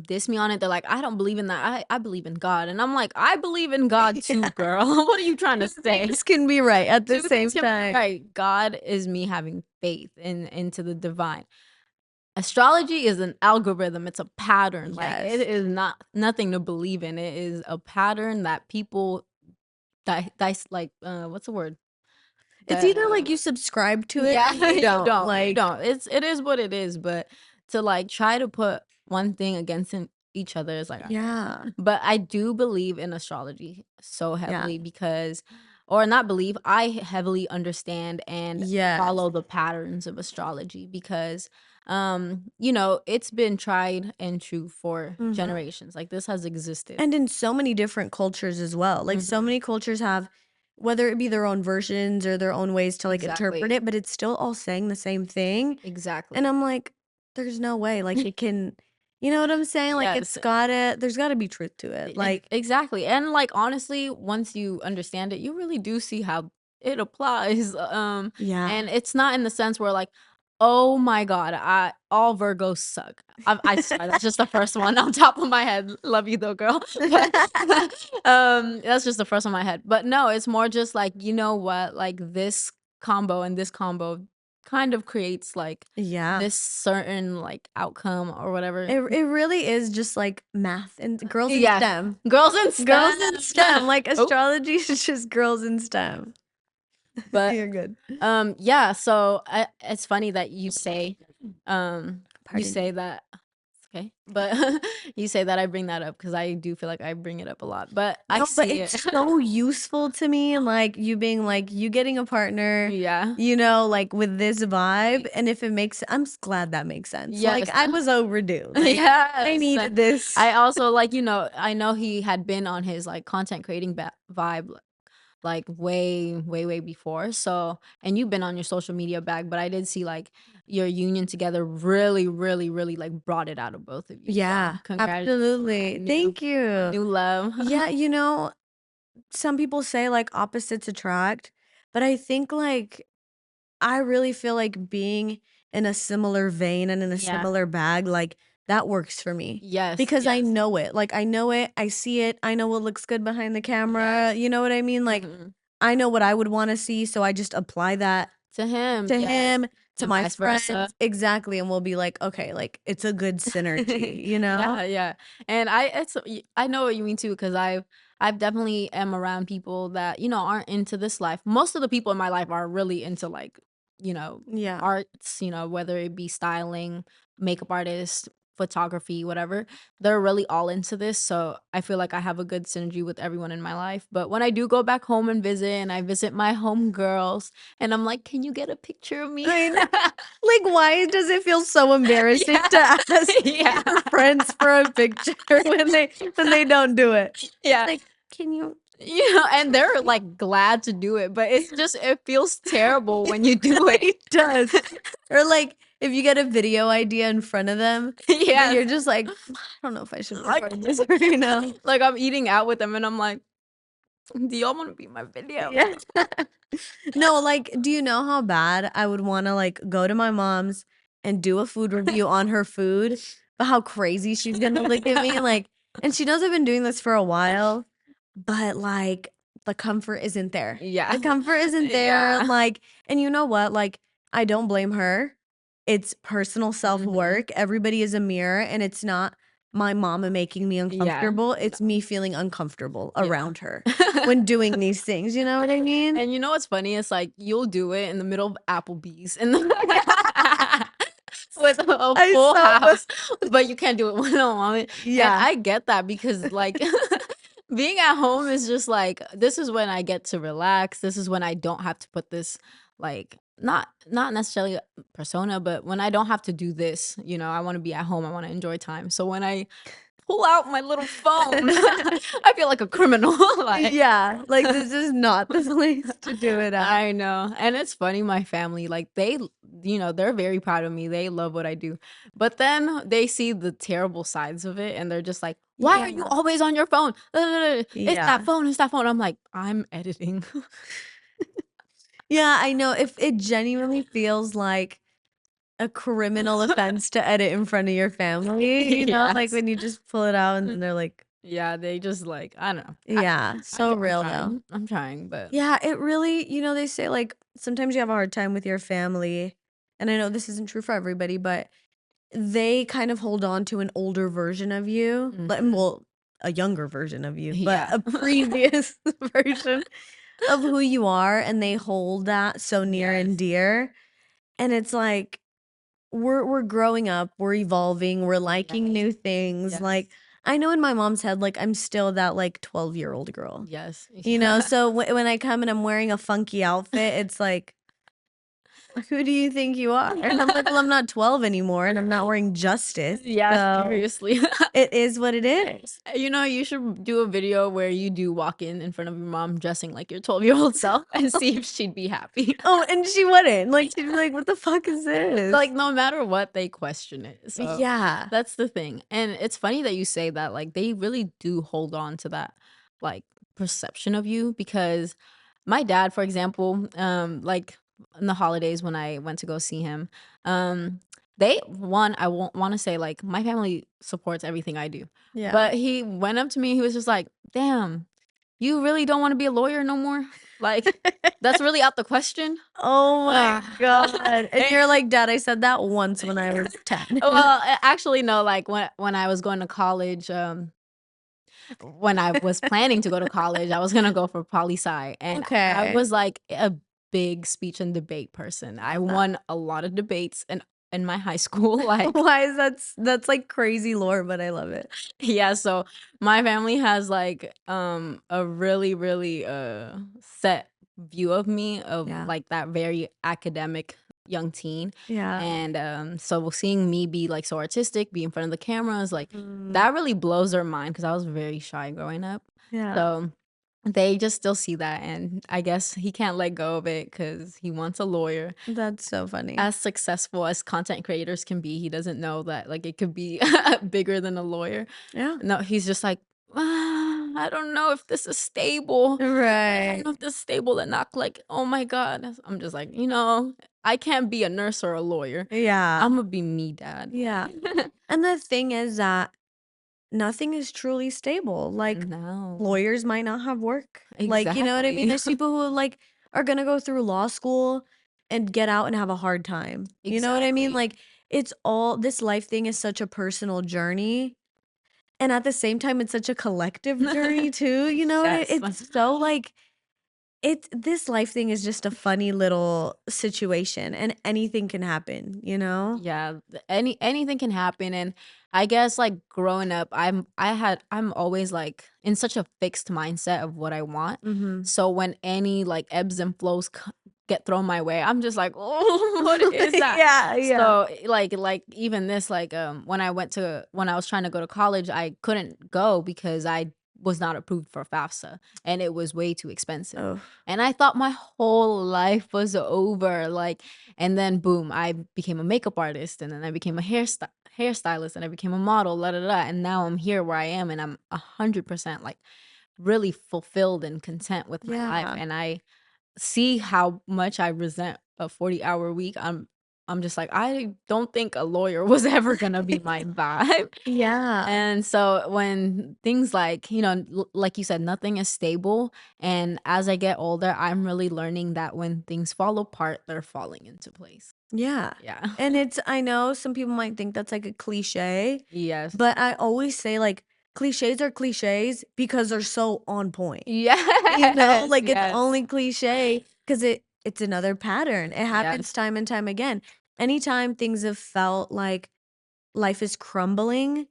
diss me on it. They're like, "I don't believe in that. I believe in God." And I'm like, "I believe in God too, Yeah. girl. What are you trying to 2 say?" things can be right at the 2 same things can be time. right. God is me having faith into the divine. Astrology is an algorithm. It's a pattern. Like it Yes. is nothing to believe in. It is a pattern that people like what's the word? It's That either like you subscribe to it yeah, or you you don't. don't. You Like, don't. It is what it is, but to like try to put one thing against each other is like yeah. but I do believe in astrology so Yeah. heavily because or not believe, I heavily understand and Yes. follow the patterns of astrology because you know, it's been tried and true for Mhm. generations. Like this has existed. And in so many different cultures as well. Like, so Mhm. many cultures have, whether it be their own versions or their own ways to, like, interpret Exactly. it, but it's still all saying the same thing, and Exactly. I'm like, "There's no way, like, it can," you know what I'm saying? Like, Yes. there's gotta be truth to it, like, Exactly. And like honestly, once you understand it, you really do see how it applies. yeah. And it's not in the sense where like, oh my God, I all Virgos suck. I swear that's just the first one on top of my head. Love you though, girl. But that's just the first one in my head. But no, it's more just like, you know what, like this combo and this combo kind of creates like Yeah. this certain like outcome or whatever. It really is just, like, math and girls in Yeah. STEM. Girls in Girls STEM. in STEM, like, Oh, astrology is just girls in STEM. but You're good. yeah, so it's funny that you Pardon say me. that it's okay, but you say that I bring that up because I do feel like I bring it up a lot, but I No, but see it. it's so useful to me, like, you being like, you getting a partner, Yeah. like, with this vibe, and if it makes I'm glad that makes sense. Like, Yes. I was overdue. Like, I Yes. needed this. I also like, you know, I know he had been on his like content creating vibe like way before. So, and you've been on your social media bag, but I did see like your union together really like brought it out of both of you. So, Yeah, congratulations absolutely. on Thank that you. new love. Yeah, some people say, like, opposites attract, but I think, like, I really feel like being in a similar vein and in a Yeah. similar bag, like, that works for me Yes. because I know it. Like, I know it, I see it, I know what looks good behind the camera, Yes. you know what I mean? Like, Mhm. I know what I would wanna see, so I just apply that To him, to yes, him, to and my vice versa. friends. Exactly, and we'll be like, "Okay, like, it's a good synergy," you know? Yeah, yeah, and I know what you mean too, because I've definitely am around people that, you know, aren't into this life. Most of the people in my life are really into, like, you know, Yeah. arts, you know, whether it be styling, makeup artist, photography, whatever. They're really all into this, so I feel like I have a good synergy with everyone in my life, but when I do go back home and visit, and I visit my homegirls, and I'm like, "Can you get a picture of me?" I know. Like, why does it feel so embarrassing Yeah. to ask Yeah. your friends for a picture when they don't do it? Yeah. Like, "Can you?" You know, and they're, like, glad to do it, but it's just it feels terrible It when you do it. really does. Or, like, if you get a video idea in front of them, but Yes. you're just like, "I don't know if I should Like record this right now." like, I'm eating out with them, and I'm like, "Do y'all wanna be in my video?" Yeah. No, like, do you know how bad I would wanna, like, go to my mom's and do a food review on her food, but how crazy she's gonna look at me, like, and she knows I've been doing this for a while, but, like, the comfort isn't there. Yeah. The comfort isn't there, Yeah. like, and you know what? Like, I don't blame her. It's personal Mhm. self-work. Everybody is a mirror, and it's not my mama making me Yeah. uncomfortable. No. It's me feeling uncomfortable Yeah. around her when doing these things, you know what I mean? And you know what's funny? It's like you'll do it in the middle of Applebee's and with a I full saw the house, but you can't do it one-on-one. And yeah. I get that because like being at home is just like this is when I get to relax. This is when I don't have to put this like not necessarily a persona, but when I don't have to do this, you know, I want to be at home. I want to enjoy time. So when I pull out my little phone, I feel like a criminal. Like Yeah, like, this is not the place to do it at. I know. And it's funny, my family, like you know, they're very proud of me. They love what I do. But then they see the terrible sides of it and they're just like, why are you Yeah. always on your phone? It's that Yeah. phone, it's that phone. I'm like, I'm editing. Yeah, I know, if it genuinely feels like a criminal offense to edit in front of your family, like, Yes. when you just pull it out and Mm, then they're like yeah, they just like, I don't know. yeah, so I'm real though. trying. I'm trying, but Yeah, it really they say, like, sometimes you have a hard time with your family, and I know this isn't true for everybody, but they kind of hold on to an older version of you, well, a younger version of you, but Yeah. a previous version of who you are, and they hold that so near and dear. And it's like we're growing up, we're evolving, we're liking new things. Like I know in my mom's head, like I'm still that like 12-year-old girl. Yes. You know, so when I come and I'm wearing a funky outfit, it's like, who do you think you are? And I'm like, well, I'm not 12 anymore and I'm not wearing Justice. Yeah, So seriously. it is what it is. You know, you should do a video where you do walk in front of your mom dressing like your 12-year-old self and see if she'd be happy. Oh, and she wouldn't. Like, she'd be like, what the fuck is this? Like, no matter what, they question it. So Yeah. that's the thing. And it's funny that you say that, like, they really do hold on to that, like, perception of you because my dad, for example, like in the holidays when I went to go see him, I won't want to say like my family supports everything I do. Yeah. But he went up to me, he was just like, damn, you really don't want to be a lawyer no more? Like, that's really out the question. Oh my God. And And- you're like, Dad, I said that once when I was 10. well, actually, no, like when I was going to college, when I was planning to go to college, I was gonna go for poli sci, and I Okay. was like a big speech and debate person. I won a lot of debates in my high school, like Why is that's like crazy lore, but I love it. yeah, so my family has like a really, really set view of me of Yeah. like that very academic young teen. Yeah. And so seeing me be like so artistic, be in front of the cameras, like Mm, that really blows their mind because I was very shy growing up. yeah. So they just still see that, and I guess he can't let go of it because he wants a lawyer. That's so funny. As successful as content creators can be, he doesn't know that like it could be bigger than a lawyer. Yeah. No, he's just like, I don't know if this is stable. I don't Right. know if this is stable enough. Like, oh my God. I'm just like, you know, I can't be a nurse or a lawyer. Yeah. I'm gonna be me, dad. Yeah. And the thing is that nothing is truly stable. Like No, lawyers might not have work. Like, you know what I mean? exactly. There's people who like are gonna go through law school and get out and have a hard time. You know what I mean? Exactly. Like it's all this life thing is such a personal journey. And at the same time, it's such a collective journey too. You know what Yes. it's so like it's this life thing is just a funny little situation and anything can happen, you know? Yeah, anything can happen, and I guess like growing up, I'm always like in such a fixed mindset of what I want. Mhm. So when any like ebbs and flows get thrown my way, I'm just like, oh, what is that? Yeah, yeah. So like even this like when I was trying to go to college, I couldn't go because I was not approved for FAFSA and it was way too expensive. Oh, And I thought my whole life was over. Like, and then boom, I became a makeup artist, and then I became a hairstylist, and I became a model, la da da. And now I'm here where I am, and I'm 100% like really fulfilled and content with my life. yeah. And I see how much I resent a 40-hour week. I'm just like, I don't think a lawyer was ever gonna be my vibe. Yeah. And so when things like, you know, like you said, nothing is stable. And as I get older, I'm really learning that when things fall apart, they're falling into place. Yeah. Yeah. And it's I know some people might think that's like a cliche, Yes. but I always say like cliches are cliches because they're so on point. You know, Yes. like it's Yes. only cliche because it's another pattern. It happens Yes. time and time again. Anytime things have felt like life is crumbling,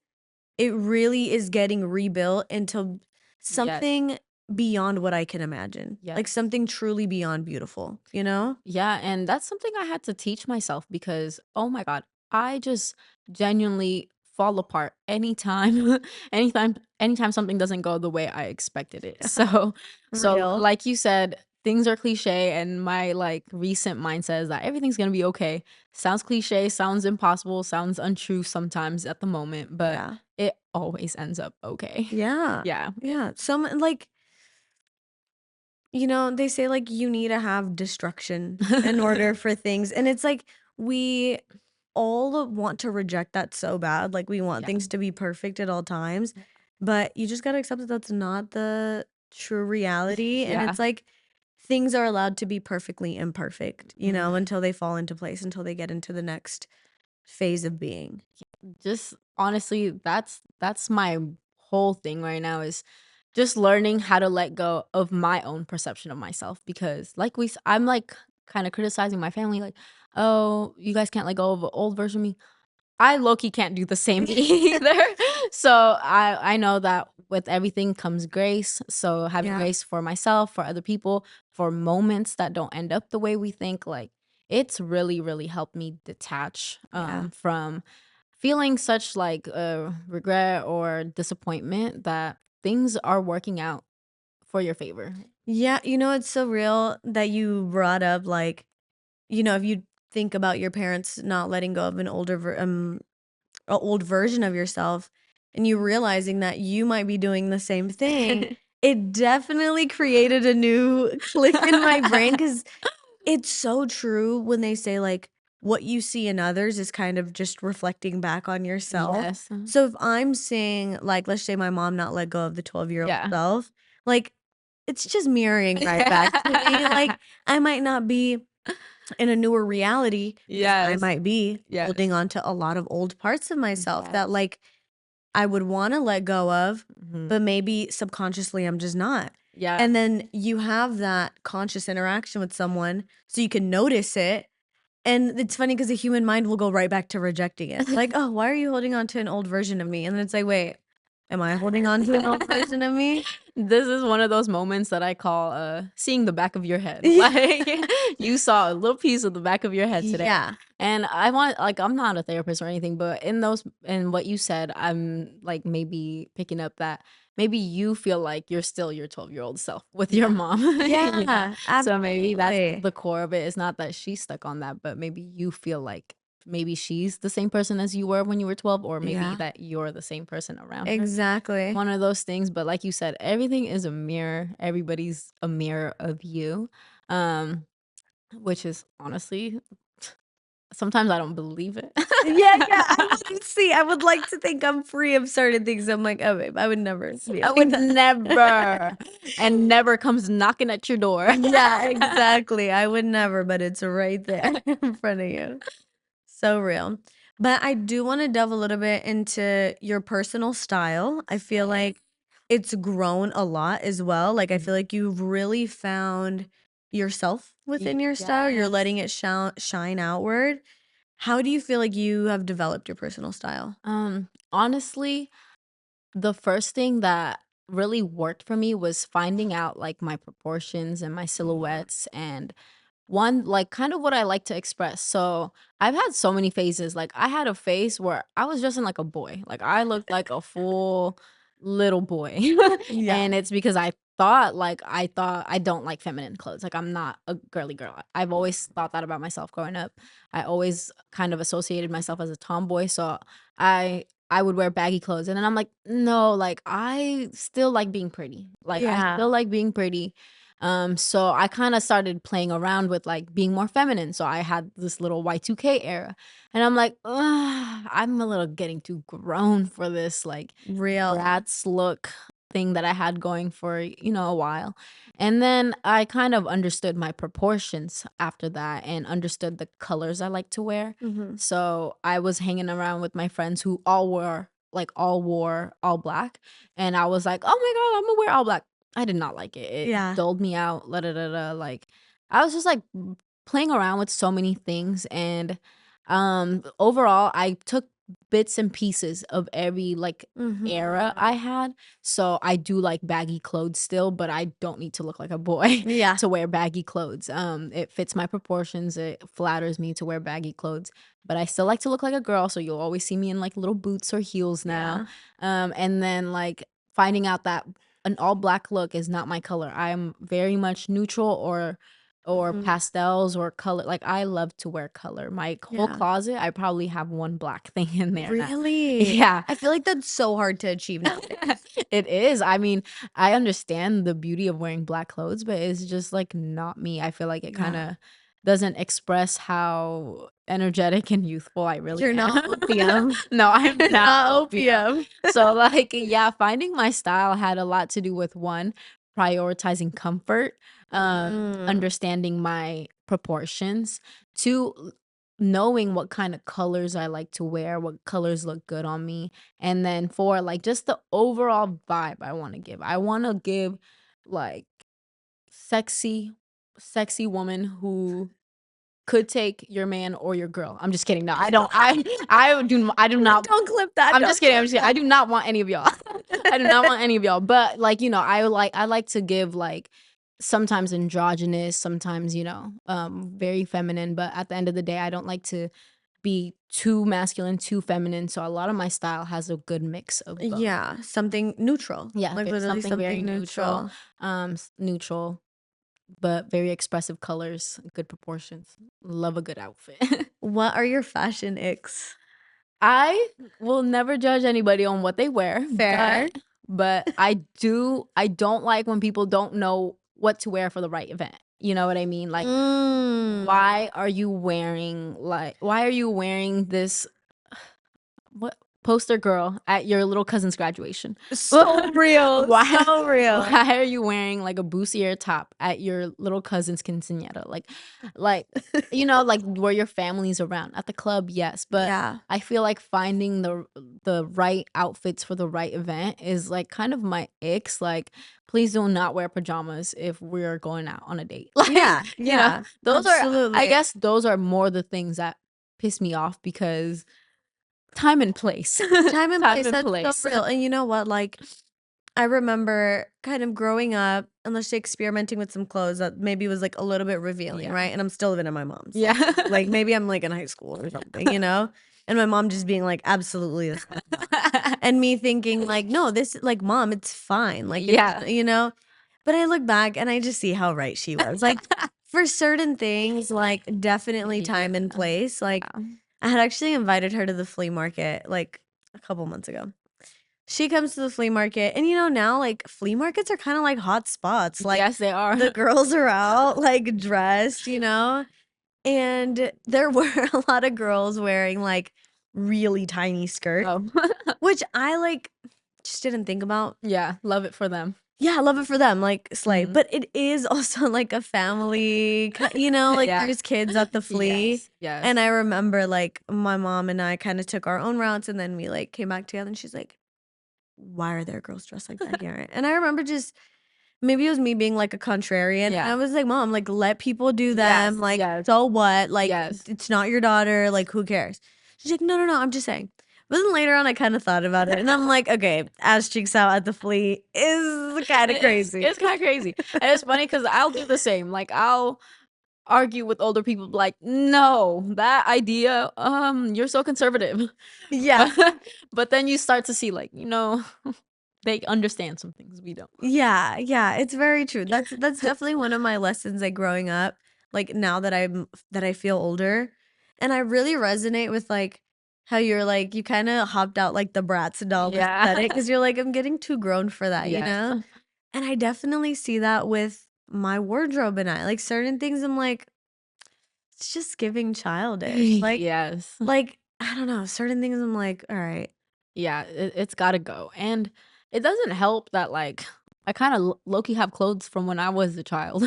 it really is getting rebuilt into Yes. something beyond what I can imagine. Yes. Like something truly beyond beautiful, you know? Yeah, and that's something I had to teach myself because oh my God, I just genuinely fall apart anytime anytime something doesn't go the way I expected it. So Real. like you said, things are cliche and my like recent mindset is that everything's going to be okay. Sounds cliche, sounds impossible, sounds untrue sometimes at the moment, but Yeah. it always ends up okay. Yeah. Yeah. Yeah. Some like, you know, they say like you need to have destruction in order for things. And it's like we all want to reject that so bad. Like we want Yeah. things to be perfect at all times. But you just got to accept that that's not the true reality. And Yeah. it's like things are allowed to be perfectly imperfect, you know, Mhm. until they fall into place, until they get into the next phase of being. Just honestly, that's my whole thing right now is just learning how to let go of my own perception of myself because I'm like kind of criticizing my family like, "Oh, you guys can't let go of an old version of me." I low-key can't do the same either. So I know that with everything comes grace. So having Yeah. grace for myself, for other people, for moments that don't end up the way we think, like it's really, really helped me detach Yeah. from feeling such like regret or disappointment that things are working out for your favor. Yeah, it's so real that you brought up, like, if you think about your parents not letting go of a old version of yourself and you realizing that you might be doing the same thing, it definitely created a new click in my brain because it's so true when they say, like, what you see in others is kind of just reflecting back on yourself. Yes. So if I'm seeing, like, let's say my mom not let go of the 12-year-old Yeah. self, like, it's just mirroring right back to me. Like, I might not be in a newer reality because I Yes. might be Yes. holding on to a lot of old parts of myself that, Yes. like, I would wanna let go of, Mhm. but maybe subconsciously I'm just not. Yeah. And then you have that conscious interaction with someone so you can notice it, and it's funny because the human mind will go right back to rejecting it. Like, "Oh, why are you holding on to an old version of me?" And then it's like, "Wait, am I holding on to an old version of me?" This is one of those moments that I call, seeing the back of your head. Like, you saw a little piece of the back of your head today. Yeah. And I'm not a therapist or anything, but in what you said, I'm, like, maybe picking up that maybe you feel like you're still your 12-year-old self with your Yeah. mom. Yeah. Yeah, So maybe that's absolutely. the core of it. It's not that she's stuck on that, but maybe you feel like maybe she's the same person as you were when you were 12, or maybe Yeah, that you're the same person around her. exactly. One of those things, but like you said, everything is a mirror. Everybody's a mirror of you. Um, which is honestly sometimes I don't believe it. Yeah, yeah, I would like to think I'm free of certain things. I'm like, "Oh, babe, I would never be I like would that." never, and never comes knocking at your door. Yeah, exactly. I would never, but it's right there in front of you. So real. But I do wanna delve a little bit into your personal style. I feel like it's grown a lot as well. Like, I feel Mhm. like you've really found yourself within your style. You're letting Yes. it shine outward. How do you feel like you have developed your personal style? Honestly, the first thing that really worked for me was finding out like my proportions and my silhouettes and one, like, kind of what I like to express. So, I've had so many phases. Like, I had a phase where I was dressing like a boy. Like, I looked like a full little boy. Yeah. And it's because I thought I don't like feminine clothes. Like, I'm not a girly girl. I've always thought that about myself growing up. I always kind of associated myself as a tomboy. So, I would wear baggy clothes. And then I'm like, no, like, I still like being pretty. Like, I Yeah. still like being pretty. So I kind of started playing around with like being more feminine. So I had this little Y2K era. And I'm like, ugh, I'm a little getting too grown for this like Real. brat's look thing that I had going for, a while. And then I kind of understood my proportions after that and understood the colors I like to wear. Mhm. So I was hanging around with my friends who all wore all black. And I was like, oh my God, I'm gonna wear all black. I did not like it. It Yeah. dulled me out, la da da da, like, I was just, like, playing around with so many things, and, overall, I took bits and pieces of every, like, Mhm. era I had, so I do like baggy clothes still, but I don't need to look like a boy Yeah. to wear baggy clothes. It fits my proportions, it flatters me to wear baggy clothes, but I still like to look like a girl, so you'll always see me in, like, little boots or heels now, Yeah. and then, like, finding out that an all black look is not my color. I'm very much neutral or Mhm. pastels or color. Like I love to wear color. My whole Yeah. closet, I probably have one black thing in there now. Really? Yeah. I feel like that's so hard to achieve nowadays. It is. I mean, I understand the beauty of wearing black clothes, but it's just like not me. I feel like it kind Yeah. of doesn't express how energetic and youthful I really You're not am. opium. No, I'm You're not not opium. opium. So like yeah, finding my style had a lot to do with one, prioritizing comfort, Mm. understanding my proportions, two, knowing what kind of colors I like to wear, what colors look good on me, and then for, like, just the overall vibe I wanna give, like, sexy sexy woman who could take your man or your girl. I'm just kidding. No, I don't. I do not. Don't clip that. I'm Don't just kidding. I'm clip just kidding. I do not want any of y'all. I do not want any of y'all. But like, I like to give like sometimes androgynous, sometimes, very feminine. But at the end of the day, I don't like to be too masculine, too feminine. So a lot of my style has a good mix of both. Yeah, something neutral. Yeah, Like literally something very something neutral, neutral. neutral, but very expressive colors, good proportions. Love a good outfit. What are your fashion icks? I will never judge anybody on what they wear, Fair. but I don't like when people don't know what to wear for the right event. You know what I mean? Like, Mm. why are you wearing this what poster girl at your little cousin's graduation? So real, Why so real. why are you wearing like a bustier top at your little cousin's quinceañera? Like like where your family's around. At the club, yes, but Yeah. I feel like finding the right outfits for the right event is like kind of my icks. Like, please do not wear pajamas if we're going out on a date. Like, Yeah, yeah, those are I absolutely. guess those are more the things that piss me off because time and place. Time and Time place, and that's so place. real, and you know what, like, I remember kind of growing up and let's say experimenting with some clothes that maybe was, like, a little bit revealing, Yeah. right? And I'm still living at my mom's. Yeah. Like, maybe I'm, like, in high school or something, you know? And my mom just being like, "Absolutely, this is not." And me thinking like, "No, this like, mom, it's fine." Like, it's Yeah. But I look back and I just see how right she was. Like, for certain things, like, definitely Yeah. time and place. Like, Yeah. I had actually invited her to the flea market, like, a couple months ago. She comes to the flea market, and, now, like, flea markets are kinda like hot spots. Like, Yes, they are. the girls are out, like, dressed, and there were a lot of girls wearing, like, really tiny skirts, Oh. which I, like, just didn't think about. Yeah, love it for them. Yeah, I love it for them, like, slay, Mhm. but it is also, like, a family like, Yeah. there's kids at the flea, Yes, yes. and I remember, like, my mom and I kinda took our own routes, and then we, like, came back together, and she's like, "Why are there girls dressed like that here?" And I remember just maybe it was me being, like, a contrarian, and Yeah. I was like, "Mom, like, let people do Yes, them, like, yes, so what? Like, yes. it's not your daughter, like, who cares?" She's like, "No, no, no, I'm just saying." But then later on, I kinda thought about it, and I'm like, "Okay, ass cheeks out at the flea is kinda crazy." It's kinda crazy. And it's funny because 'cause I'll do the same. Like, I'll argue with older people, like, "No, that idea, you're so conservative." Yeah. But then you start to see, like, they understand some things we don't. Yeah, yeah, it's very true. That's definitely one of my lessons, like, growing up, like, now that I feel older, and I really resonate with, like, how you're, like, you kinda hopped out, like, the Bratz doll Yeah. aesthetic because 'cause you're like, "I'm getting too grown for that," you Yes. know? And I definitely see that with my wardrobe and like, certain things I'm like, "It's just giving childish." Yes. I don't know, certain things I'm like, "Alright." Yeah, it's gotta go, and it doesn't help that, like, I kinda low key have clothes from when I was a child.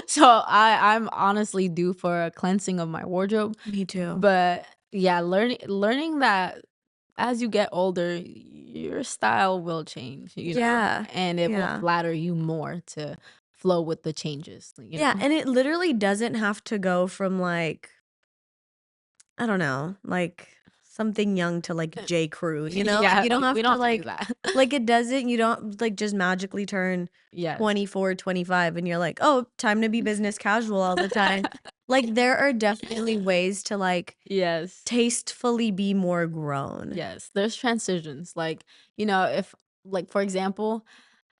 So, I'm honestly due for a cleansing of my wardrobe, Me too. but, yeah, learning that as you get older, your style will change, Yeah, and it will yeah. flatter you more to flow with the changes, Yeah, and it literally doesn't have to go from, like, I don't know, like, something young to, like, J. Crew, Like, Yeah, you don't we have don't to, have to do that. it doesn't you don't, like, just magically turn Yes. 24, 25, and you're like, "Oh, time to be business casual all the time." Like, there are definitely ways to, like, Yes. tastefully be more grown. Yes, there's transitions. Like, if like for example,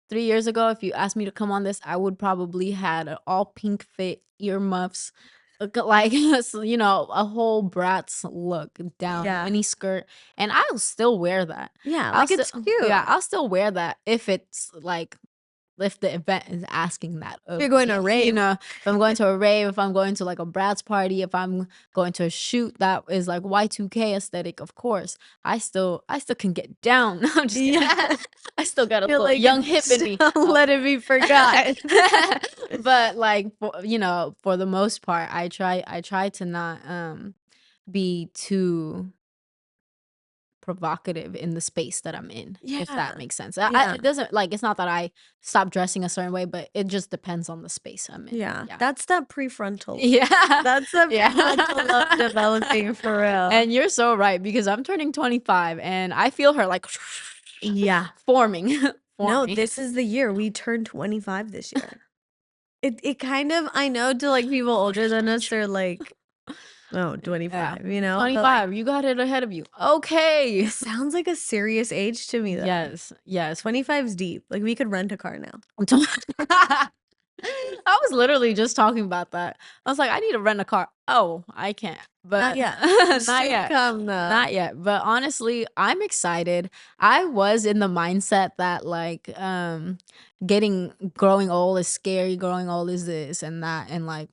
3 years ago, if you asked me to come on this, I would probably had an all pink fit, earmuffs, like a whole Bratz look down, Yeah. mini skirt, and I'll still wear that. Yeah, I'll like, still it's cute. yeah, I'll still wear that if it's like if the event is asking that of You're going to a me, rave. if I'm going to a rave, if I'm going to like a Brad's party, if I'm going to a shoot that is like Y2K aesthetic, of course, I still can get down. I'm just kidding. Yeah. I still got a Feel little like young hip in me. don't let it be forgot. But like for the most part, I try to not be too provocative in the space that I'm in, if that Yeah. makes sense. Yeah. It doesn't like it's not that I stop dressing a certain way, but it just depends on the space I'm in. Yeah. Yeah. That's that prefrontal. Yeah. That's the prefrontal love Yeah. developing for real. And you're so right because I'm turning 25 and I feel her like Yeah. forming. No, forming. this is the year. We turned 25 this year. It kind of, I know, to like people older than us, they're like, oh, Yeah. 25, you know? But like 25, you got it ahead of you. Okay. it sounds like a serious age to me though. Yes. Yes. 25's deep. Like we could rent a car now. I was literally just talking about that. I was like, I need to rent a car. Oh, I can't. But Not yet. not Soon yet. come though. Not yet. But honestly, I'm excited. I was in the mindset that like growing old is scary, growing old is this and that and like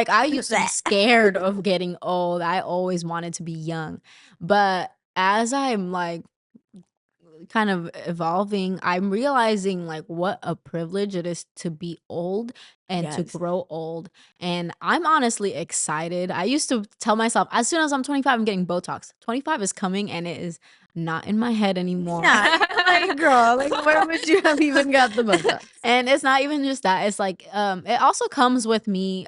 I used to be scared of getting old. I always wanted to be young. But as I'm like kind of evolving, I'm realizing like what a privilege it is to be old and to Yes. grow old. And I'm honestly excited. I used to tell myself, as soon as I'm 25, I'm getting Botox. 25 is coming and it is not in my head anymore. Yeah, you're like, girl, like where would you have even got the Botox? And it's not even just that. It's like it also comes with me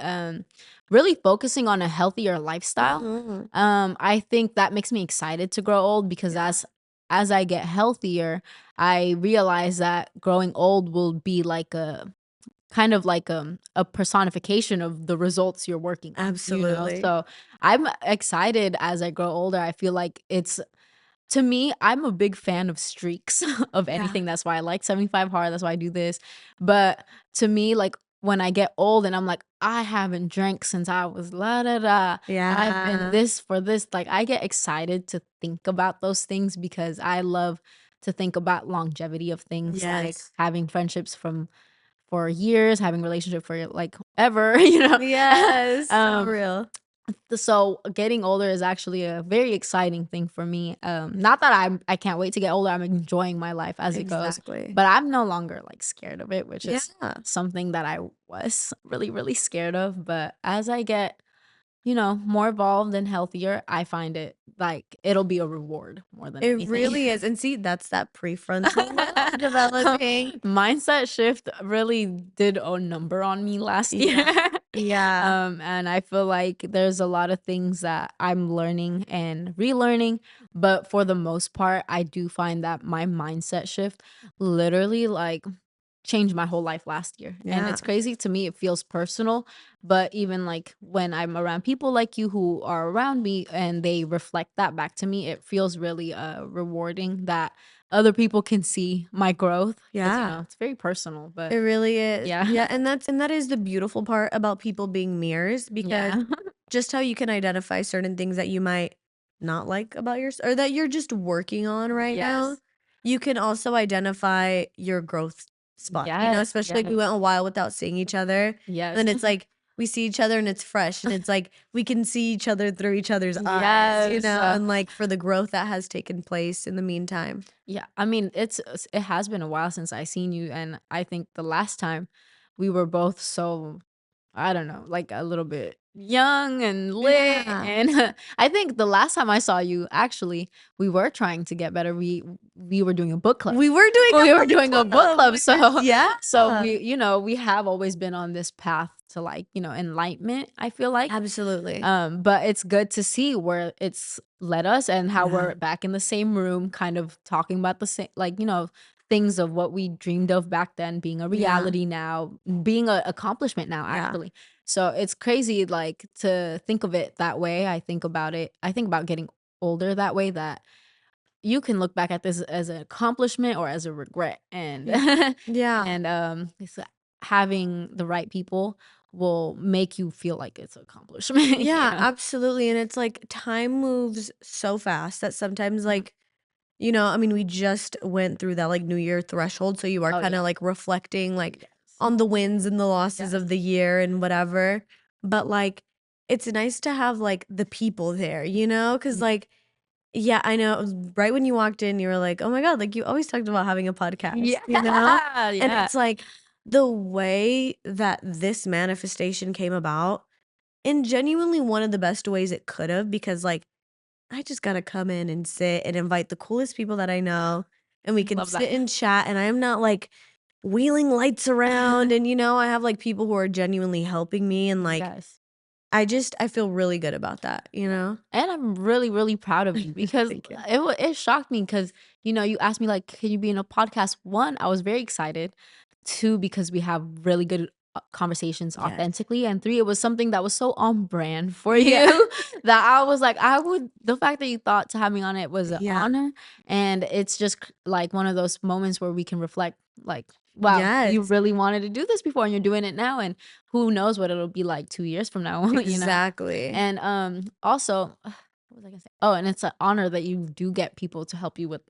really focusing on a healthier lifestyle. Mhm. I think that makes me excited to grow old because Yeah. as I get healthier, I realize that growing old will be like a kind of like a personification of the results you're working on, Absolutely. So I'm excited as I grow older. I feel like it's to me, I'm a big fan of streaks of Yeah. anything. That's why I like 75 hard. That's why I do this. But to me, like when I get old and I'm like, I haven't drank since I was la da da. I've been Yeah. this for this. Like I get excited to think about those things because I love to think about longevity of things like Yes. having friendships from for years, having relationship for like ever, Yes. So Um, real. so getting older is actually a very exciting thing for me. Not that I can't wait to get older. I'm enjoying my life as it goes, Exactly. but I'm no longer like scared of it, which Yeah. is something that I was really, really scared of. But as I get, more evolved and healthier, I find it like it'll be a reward more than It anything. really is. And see, that's that prefrontal lobe developing. Mindset shift really did a number on me last year. Yeah. Yeah. And I feel like there's a lot of things that I'm learning and relearning, but for the most part, I do find that my mindset shift literally like changed my whole life last year. And Yeah. it's crazy to me, it feels personal, but even like when I'm around people like you who are around me and they reflect that back to me, it feels really rewarding that other people can see my growth. 'Cause, Yeah. it's very personal, but It really is. yeah. Yeah, and that is the beautiful part about people being mirrors because Yeah. just how you can identify certain things that you might not like about yourself or that you're just working on right now, Yes. you can also identify your growth spots, Yes. especially like we went a while without seeing each other. And Yes. then it's like we see each other and it's fresh and it's like we can see each other through each other's eyes, Yes. and like for the growth that has taken place in the meantime. Yeah, I mean, it has been a while since I seen you, and I think the last time we were both so I don't know, like a little bit young and lit. Yeah. And I think the last time I saw you, actually, we were trying to get better. We were doing a book club. We were doing We a were book doing a book club. So Yeah. so we have always been on this path to like, enlightenment, I feel like. Absolutely. But it's good to see where it's led us and how Yeah. we're back in the same room, kind of talking about the same, like, things of what we dreamed of back then being a reality now, being an accomplishment now, Yeah. actually. So it's crazy, like, to think of it that way. I think about getting older that way, that you can look back at this as an accomplishment or as a regret. And Yeah. and it's having the right people will make you feel like it's an accomplishment. Yeah, absolutely, and it's like time moves so fast that sometimes, like, You know, I mean, we just went through that like New Year threshold, so you are Oh, kind of yeah. like reflecting like Yes. on the wins and the losses Yes. of the year and whatever. But like it's nice to have like the people there, you know? Cuz like yeah, I know it was right when you walked in you were like, "Oh my God, like you always talked about having a podcast," Yeah. you know? And Yeah. it's like the way that this manifestation came about in genuinely one of the best ways it could have because like I just gotta come in and sit and invite the coolest people that I know, and we can Love that. sit and chat, and I'm not, like, wheeling lights around, and, you know, I have, like, people who are genuinely helping me, and, like, Yes. I feel really good about that, you know? And I'm really, really proud of you because Thank you. it shocked me because, you asked me like, "Can you be in a podcast?" 1, I was very excited. 2, because we have really good, conversations Yes. authentically, and 3, it was something that was so on brand for Yeah. you that I was like, the fact that you thought to have me on it was an Yeah. honor, and it's just like one of those moments where we can reflect like, "Wow, you Yes. really wanted to do this before and you're doing it now, and who knows what it'll be like 2 years from now," you know? Exactly. And, also what was I gonna say? Oh, and it's an honor that you do get people to help you with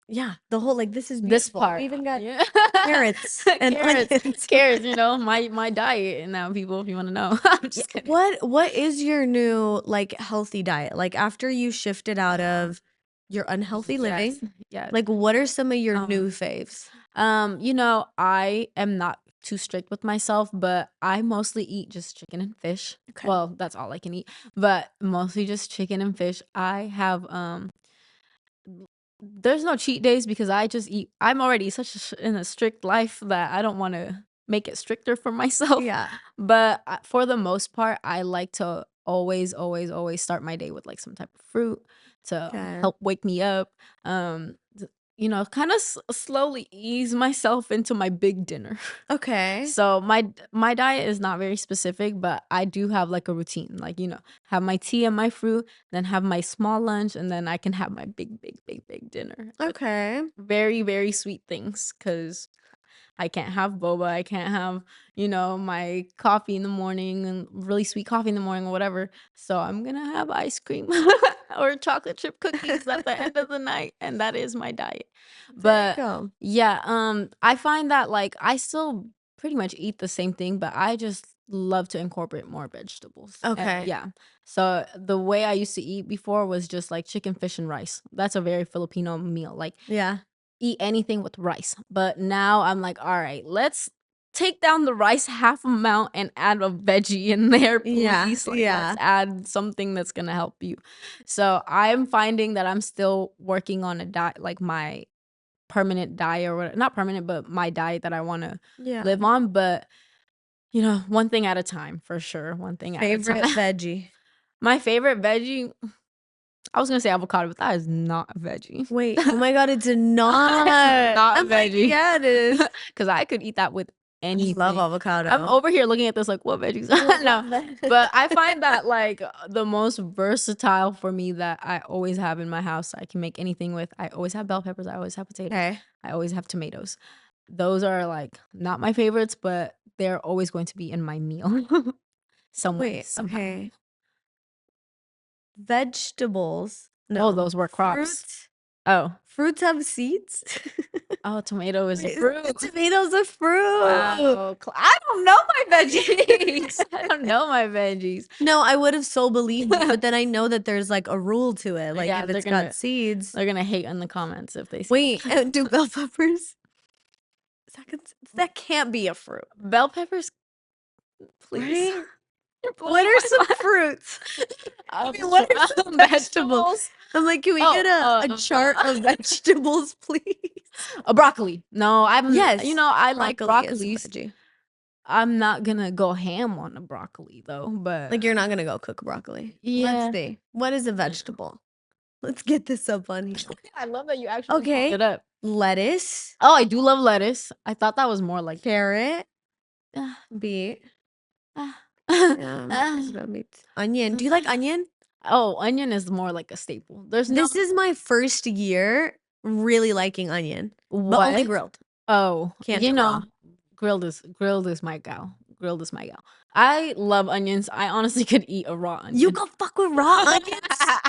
Yeah, the whole like, "This is this beautiful." We part. even got Yeah. carrots and Carrots, onions. carrots, my diet and now, people, if you wanna know. I'm Yeah, just kidding. what is your new, like, healthy diet? Like, after you shifted out of your unhealthy Yes, living, yes. like, what are some of your Um new faves? I am not too strict with myself, but I mostly eat just chicken and fish. Okay. Well, that's all I can eat, but mostly just chicken and fish. I have, there's no cheat days because I just eat. I'm already such in a strict life that I don't wanna make it stricter for myself, Yeah. but, for the most part, I like to always, always, always start my day with, like, some type of fruit to Okay. help wake me up, kinda slowly ease myself into my big dinner. Okay. So my diet is not very specific, but I do have like a routine. Like, have my tea and my fruit, then have my small lunch, and then I can have my big, big, big, big dinner with Okay. very, very sweet things because I can't have boba. I can't have, my coffee in the morning and really sweet coffee in the morning or whatever. So I'm gonna have ice cream or chocolate chip cookies at the end of the night, and that is my diet. There you But go. yeah, I find that like I still pretty much eat the same thing, but I just love to incorporate more vegetables. Okay. Yeah. So the way I used to eat before was just like chicken, fish, and rice. That's a very Filipino meal. Like Yeah. eat anything with rice. But now I'm like, all right, let's take down the rice half amount and add a veggie in there, Yeah. please. Like, let's Yeah. add something that's gonna help you. So I'm finding that I'm still working on a diet, like my permanent diet or not permanent, but my diet that I want to Yeah. live on. But one thing at a time for sure. One thing at a Favorite time. veggie? My favorite veggie, I was gonna say avocado, but that is not a veggie. Wait, oh my God, it's It's not. not a I'm like, veggie. yeah, it is. Cause I could eat that with I love anything. I'm avocado. over here looking at this like, "What veggies?" No. But I find that, like, the most versatile for me that I always have in my house, I can make anything with. I always have bell peppers, I always have potatoes, Okay. I always have tomatoes. Those are, like, not my favorites, but they're always going to be in my meal some way, Wait, somehow. okay. Vegetables? Oh, No. those were crops. Fruits? Oh. Fruits have seeds? Oh, tomato is a Wait, is the fruit. tomatoes a fruit? Wow, I don't know my veggies. I don't know my veggies. No, I would have so believed you, but then I know that there's, like, a rule to it, like, Yeah, if it's got seeds. they're gonna hate in the comments if they see Wait, do bell peppers that can't be a fruit, bell peppers, please. right? You're What blowing are my some mind. fruits? I mean, what are some vegetables? Vegetables. I'm like, "Can we Oh, get a chart of vegetables, please?" a broccoli. No, Yes, I like broccoli is a broccolis. veggie. I'm not gonna go ham on a broccoli though, Like, but you're not gonna go cook broccoli. Let's yeah. see. What is a vegetable? Let's get this up on here. I love that you actually looked Okay. it up. Lettuce, Oh, I do love lettuce. I thought that was more like carrot, ah, beet, ah, it's ah. about beet, onion. Do you like onion? Oh, onion is more like a staple. There's no This is my first year really liking onion, but only what? grilled. Oh, Can't do raw. grilled is my gal. Grilled is my gal. I love onions. I honestly could eat a raw You onion. go fuck with raw onions?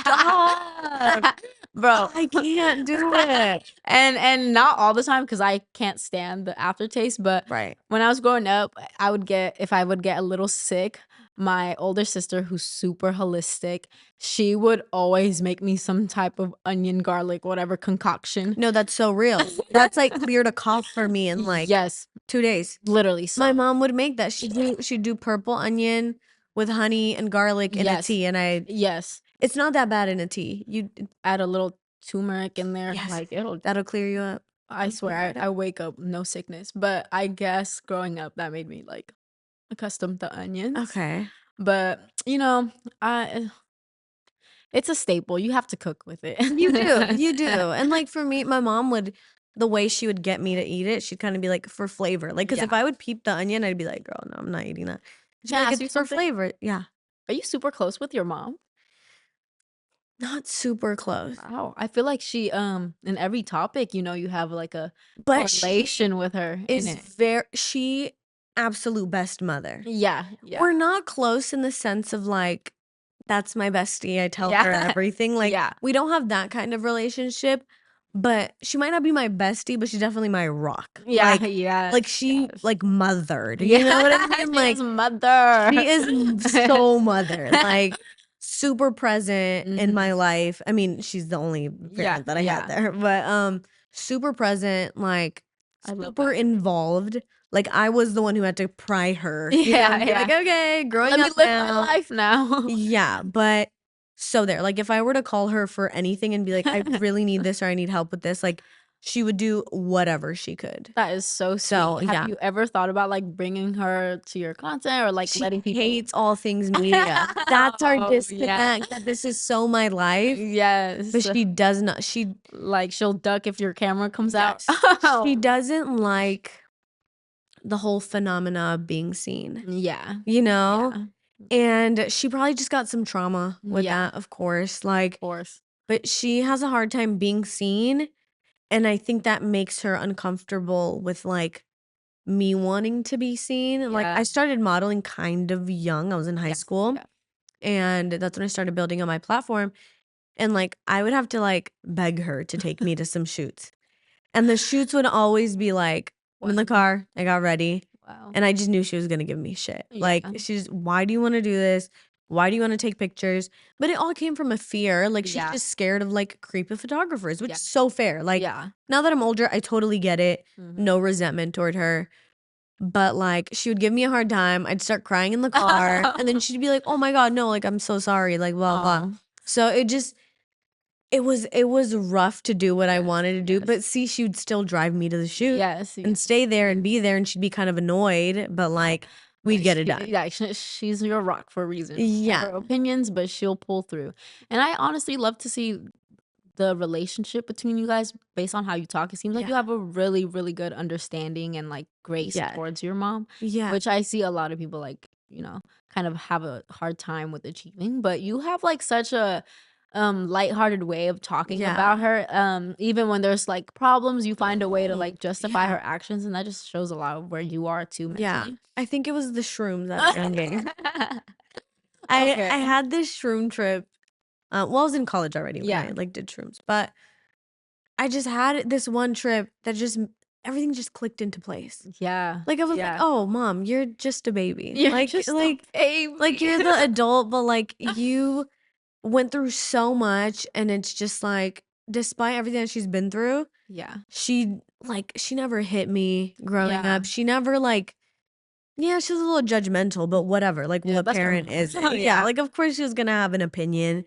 Stop. Bro. I can't do it. And not all the time because I can't stand the aftertaste, but Right. when I was growing up, if I would get a little sick, my older sister, who's super holistic, she would always make me some type of onion, garlic, whatever concoction. No, that's so real. That's like cleared a cough for me in like Yes, 2 days. literally. My So mom would make that. She'd do purple onion with honey and garlic in a yes, tea, and yes, it's not that bad in a tea. add a little turmeric in there, Yes, like it'll. that'll clear you up. I swear, I wake up no sickness. But I guess growing up, that made me like accustomed to onions. Okay. But I it's a staple. You have to cook with it. You do. You do. And like for me, my mom the way she would get me to eat it, she'd kind of be like for flavor. Like, cause if Yeah. I would peep the onion, I'd be like, girl, no, I'm not eating that. She'd be Can I like, ask you it's for something? flavor. Yeah. Are you super close with your mom? Not super close. Wow. I feel like she in every topic, you have like a But she correlation with her in is it. she absolute best mother. Yeah, yeah. We're not close in the sense of like, that's my bestie. I tell her Yeah. everything. Like, Yeah. we don't have that kind of relationship, but she might not be my bestie, but she's definitely my rock. Yeah, Like, yeah. like she like mothered. Yeah. You know what I mean? She Like is mother. she is so mother. Like super present in my life. I mean, she's the only parent that I had there, but super present, like I love super that. involved. Like I was the one who had to pry her, Yeah, and be yeah. like, okay, growing Let me up live my now. life now. Yeah, but so there. Like if I were to call her for anything and be like, I really need this or I need help with this, like she would do whatever she could. That is so sweet. So yeah, Have you ever thought about like bringing her to your content or like she letting people? hates all things media. That's our Oh, disconnect. That this is so my life, Yes. but she does not. She Like she'll duck if your camera comes out. yes, she doesn't like the whole phenomena of being seen. Yeah. You know, Yeah. and she probably just got some trauma with Yeah. that, of course. Like, Of course. but she has a hard time being seen. And I think that makes her uncomfortable with like me wanting to be seen. Like Yeah. I started modeling kind of young. I was in high school. Yeah. And that's when I started building on my platform. And like I would have to like beg her to take me to some shoots. And the shoots would always be like, I'm in the car, I got ready. Wow. And I just knew she was gonna give me shit. Like Yeah. she's, why do you want to do this? Why do you want to take pictures? But it all came from a fear. Like she's Yeah. just scared of like creepy photographers, which Yeah. is so fair. Like Yeah. now that I'm older, I totally get it. Mhm. No resentment toward her. But like she would give me a hard time. I'd start crying in the car. And then she'd be like, oh my God, no, like I'm so sorry. Like blah blah. Aw. So it was rough to do what I wanted to do. Yes. But see, she would still drive me to the shoot Yes. and stay there and be there, and she'd be kind of annoyed, but like we'd get it done. Yeah, she's your rock for a reason. She has Yeah. her opinions, but she'll pull through. And I honestly love to see the relationship between you guys based on how you talk. It seems like you Yeah. have a really, really good understanding and like grace Yeah. towards your mom, Yeah. which I see a lot of people like, kind of have a hard time with achieving. But you have like such a lighthearted way of talking Yeah. about her. Even when there's like problems, you find a way to like justify Yeah. her actions, and that just shows a lot of where you are too Yeah. mentally. I think it was the shrooms at a young age. Okay. I had this shroom trip. Well, I was in college already when I Yeah. like did shrooms, but I just had this one trip that just everything just clicked into place. Yeah. Like I was like, Yeah. oh mom, you're just a baby. You're Like just a like you're baby. the adult, but like you went through so much, and it's just like despite everything that she's been through, Yeah. she never hit me growing Yeah. up. She never like yeah, she was a little judgmental, but whatever. Like Yeah, what that's parent normal. is it? Yeah. Yeah, like of course she was gonna have an opinion,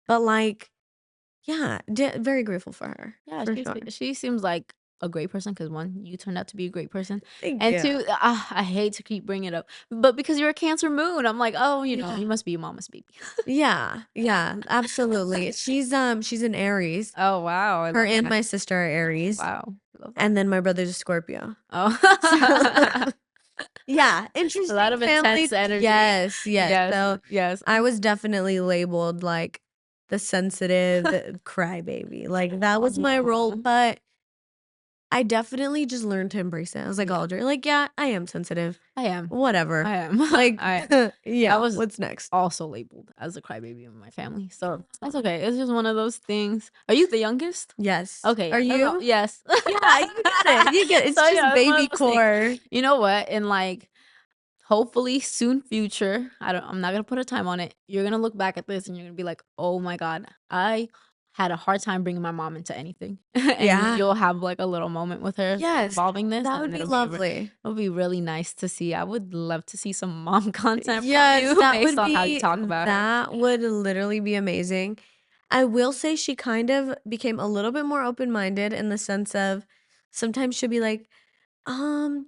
but like yeah, very grateful for her. Yeah, For sure. she seems like a great person because one, you turned out to be a great person, Thank and you. two, I hate to keep bringing it up, but because you're a Cancer moon, I'm like, oh, Yeah. you must be your mama's baby. Yeah, absolutely. She's an Aries. Oh wow, I Her love and that. my sister are Aries. Wow, I love that. And then my brother's a Scorpio. Oh, Yeah, a interesting lot of family. intense energy. Yes. Yes, So yes. I was definitely labeled like the sensitive crybaby. Like that was my role, Aw. but I definitely just learned to embrace it. I was like, Yeah. Audrey, like, yeah, I am sensitive. I am. Whatever. I am. Like, I yeah, was what's next? also labeled as a crybaby in my family, so that's okay. It's just one of those things. Are you the youngest? Yes. Okay, Are yeah, no, you? yes. Yeah, you get it. You get it. It's So, just yeah, it's one baby of those things. core. You know what? In, like, hopefully soon future, I'm not gonna put a time on it, you're gonna look back at this and you're gonna be like, "Oh my god, I had a hard time bringing my mom into anything." And Yeah. you'll have, like, a little moment with her Yes. involving this, That would and be lovely. it'll be really nice to see. I would love to see some mom content from Yes, you based on how you talk about her. that would literally be amazing. I will say she kind of became a little bit more open-minded in the sense of sometimes she'll be like, um,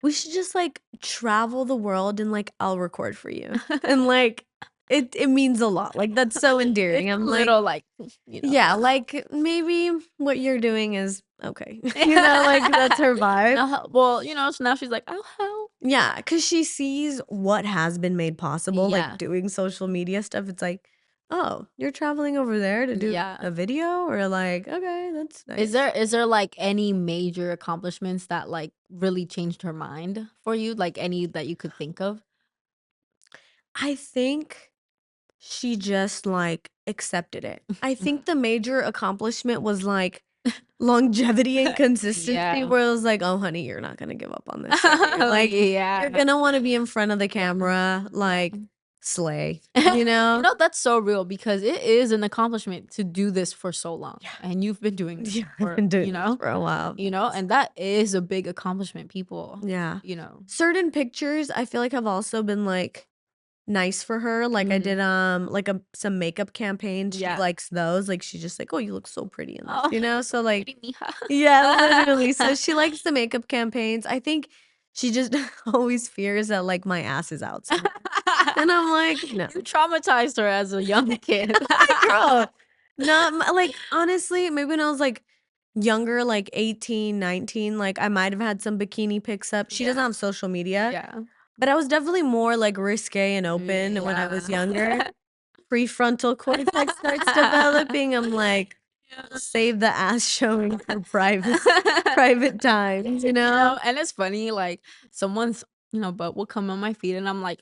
we should just like travel the world and like I'll record for you. And like it means a lot. Like that's so endearing. It's a I'm like, little, like, you know. yeah, like maybe what you're doing is okay. Like that's her vibe. I'll help. Well, so now she's like, "I'll help." Yeah, because she sees what has been made possible, like, Yeah. doing social media stuff, it's like, "Oh, you're traveling over there to do Yeah. a video?" Or like, "Okay, that's Is nice." there is there, like, any major accomplishments that, like, really changed her mind for you? Like, any that you could think of? I think she just, like, accepted it. I think the major accomplishment was, like, longevity and consistency Yeah. where it was like, "Oh, honey, you're not gonna give up on this, are you?" Oh, Like, you're yeah. gonna wanna be in front of the Yeah. camera, like, Yeah. slay, you know? That's so real because it is an accomplishment to do this for so long, Yeah. and you've been doing this Yeah, I've for, been doing this for a while. and that is a big accomplishment, people, Yeah. you know. Certain pictures I feel like have also been, like, nice for her, like, I Mhm. did, like, some makeup campaigns, she Yeah. likes those, like, she's just like, "Oh, you look so pretty in this," Oh, you know? so So, like pretty, mija. yeah, literally, so she likes the makeup campaigns, I think she just always fears that, like, my ass is out somewhere, and I'm like, "No." You traumatized her as a young kid. Like, girl, not my like, honestly, maybe when I was, like, younger, like 18, 19, like, I might have had some bikini pics up. She doesn't Yeah. have social media, Yeah. but I was definitely more, like, risque and open when I was younger. Yeah. Prefrontal cortex starts developing, I'm like, Yeah. "Save the ass showing for private times," you know? And it's funny, like, someone's, butt will come on my feed, and I'm like,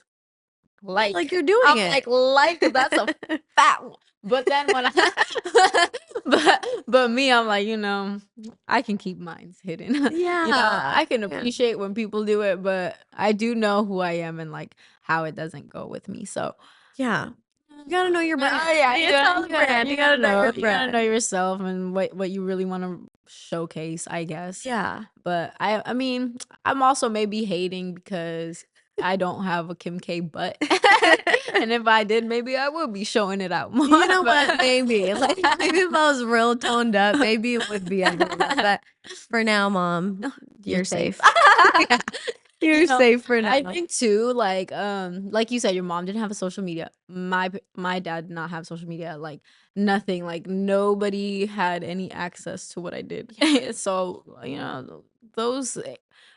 Like, you're doing that's a it. fat one. But then when but me, I'm like, I can keep mines hidden. Yeah, I can yeah, appreciate when people do it, but I do know who I am and, like, how it doesn't go with me, so yeah. You gotta know your brand. oh, yeah, It's all the brand, you gotta know your you gotta know brand. yourself and what you really wanna showcase, I guess. Yeah. But I mean, I'm also maybe hating because I don't have a Kim K butt. And if I did, maybe I would be showing it out more, You know what? but Maybe. Like, maybe if I was real toned up, maybe it would be a little bit, but for now, mom, you're you're safe. safe. Yeah, You you're know, safe for I now. think too, like you said, your mom didn't have a social media. My dad did not have social media, like nothing. Like nobody had any access to what I did. So, those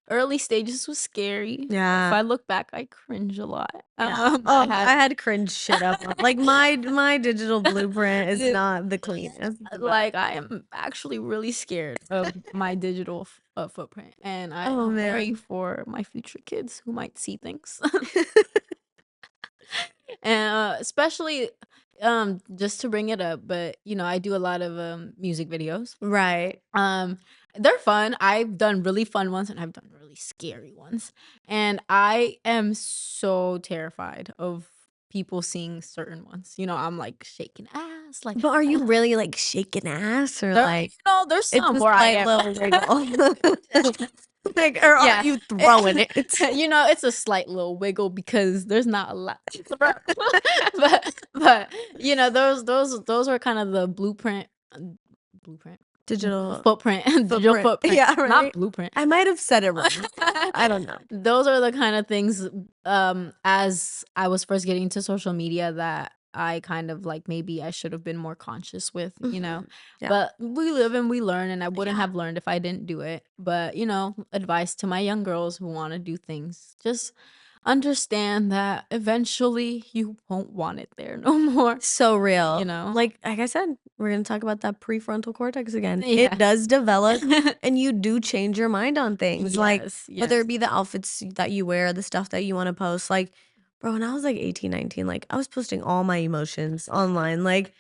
early stages was scary. If Yeah. I look back, I cringe a lot. Yeah. I Oh, had I had cringe shit up on like, my digital blueprint is not the cleanest, but like I am actually really scared of my digital footprint, and I oh, worry man. for my future kids who might see things. And, especially, just to bring it up, but, I do a lot of, music videos. Right. Um, they're fun. I've done really fun ones, and I've done really scary ones, and I am so terrified of people seeing certain ones. I'm, like, shaking ass, like, But are you really, like, shaking ass or, there like, there's it's some a where I slight am. little wiggle? Like, or are Yeah. you throwing it? It's a slight little wiggle because there's not a lot to throw. But, those are kind of the blueprint? Digital Footprint, digital footprint. footprint, Yeah, not right? blueprint. I might have said it wrong. I don't know. Those are the kind of things, as I was first getting into social media that I kind of like maybe I should have been more conscious with. Mhm. Yeah. But we live and we learn, and I wouldn't Yeah. have learned if I didn't do it. But, advice to my young girls who want to do things, just understand that eventually you won't want it there no more, So real. you know? Like I said, we're gonna talk about that prefrontal cortex again. It Yeah. does develop and you do change your mind on things. Like Yes, whether yes. it be the outfits that you wear, the stuff that you want to post. Like, bro, when I was like 18, 19, like I was posting all my emotions online. Like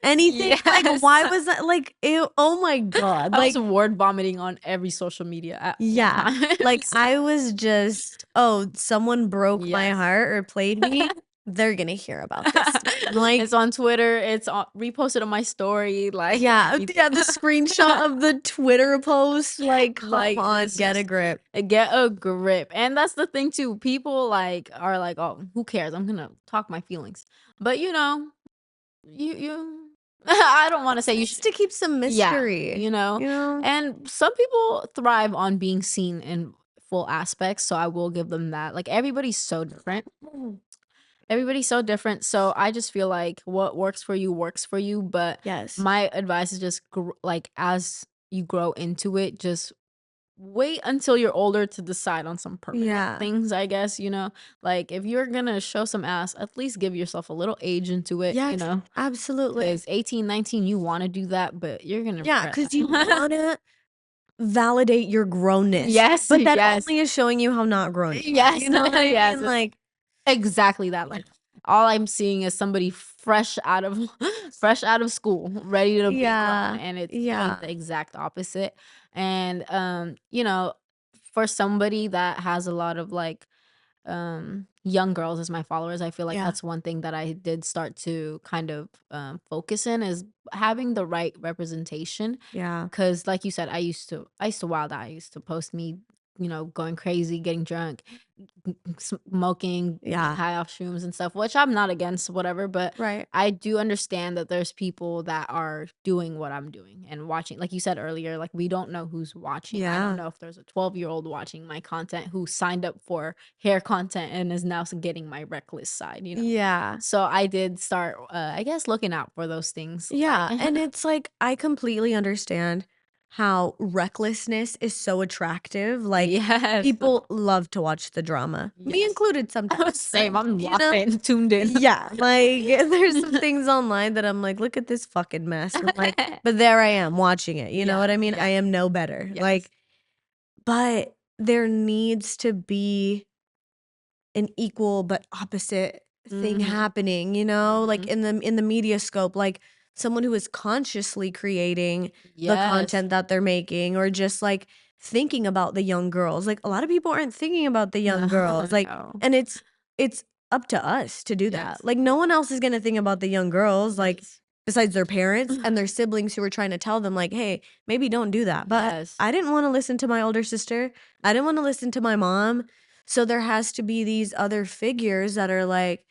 anything, like Yes. why was that like ew, oh my God. I was Like, word vomiting on every social media at all yeah. Like times. I was just, oh, someone broke my Yes. heart or played me. They're gonna hear about this. Like It's on Twitter, it's on reposted on my story, like, yeah, everything. yeah, the screenshot of the Twitter post, like, come Like, on, it's get a just grip. get a grip, and that's the thing too, people, like, are like, "Oh, who cares? I'm gonna talk my feelings." But, you I don't wanna It's say you nice should. to keep some Yeah, mystery, you know? and some people thrive on being seen in full aspects, so I will give them that. Like, everybody's so different. Everybody's so different, so I just feel like what works for you, but Yes. my advice is just like, as you grow into it, just wait until you're older to decide on some permanent Yeah. things, I guess, like, if you're gonna show some ass, at least give yourself a little age into it, Yes, absolutely. because 18, 19, you wanna do that, but you're gonna Yeah, regret because you that. wanna validate your grownness, Yes, but that yes. only is showing you how not grown you are, Yes, you know what I yes. mean? Like Exactly that, like, all I'm seeing is somebody fresh out of fresh out of school, ready to be grown, yeah, and it's doing yeah, the exact opposite, and, for somebody that has a lot of, like, young girls as my followers, I feel like yeah, that's one thing that I did start to kind of, focus in is having the right representation. yeah, 'Cause like you said, I used to wild out, I used to post me, going crazy, getting drunk, smoking, getting yeah, high off shrooms and stuff, which I'm not against, whatever, but right. I do understand that there's people that are doing what I'm doing and watching. Like you said earlier, like, we don't know who's watching. I don't Yeah, know if there's a 12-year-old watching my content who signed up for hair content and is now getting my reckless side. yeah. So I did start, I guess, looking out for those things, like Yeah, and it's like I completely understand how recklessness is so attractive. Like yes. people love to watch the drama, me Yes. included sometimes. Same, I'm You know? locked in, tuned in. Yeah, like there's some things online that I'm like, look at this fucking mess. And I'm like, but there I am watching it. You know Yeah, what I mean? I yes, am no better. yes. Like, but there needs to be an equal but opposite thing Mhm, happening, like mhm. in the media scope, like someone who is consciously creating the Yes. content that they're making or just like thinking about the young girls. Like a lot of people aren't thinking about the No, young girls. Like no. and it's up to us to do that. Yes, Like no one else is going to think about the young girls like yes. besides their parents and their siblings who are trying to tell them like, "Hey, maybe don't do that." But Yes, I didn't want to listen to my older sister. I didn't want to listen to my mom. So there has to be these other figures that are like,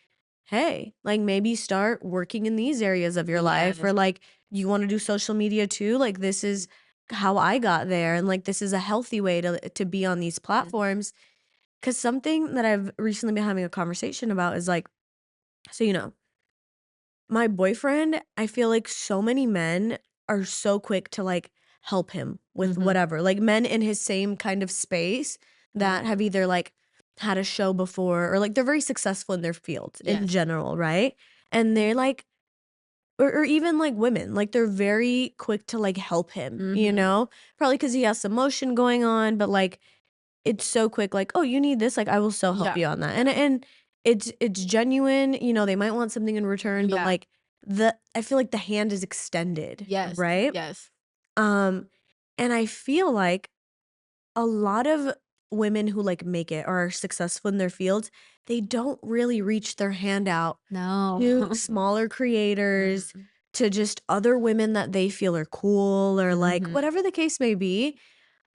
hey, like maybe start working in these areas of your life or yes. like you want to do social media too? Like this is how I got there and like this is a healthy way to be on these Mhm. platforms. Cause something that I've recently been having a conversation about is like, so my boyfriend, I feel like so many men are so quick to like help him with Mhm, whatever. Like men in his same kind of space that have mhm. either like had a show before or like they're very successful in their fields in Yes. general, right? And they're like or even like women, like they're very quick to like help him, Mhm. Probably cuz he has some motion going on, but like it's so quick, like, "Oh, you need this? Like, I will so help Yeah, you on that." And yeah, it's genuine, they might want something in return, but, yeah. like, I feel like the hand is extended, Yes, right? yes. Um, and I feel like a lot of women who, like, make it or are successful in their fields, they don't really reach their hand out No. to smaller creators, Mhm, to just other women that they feel are cool or, like, mhm. whatever the case may be.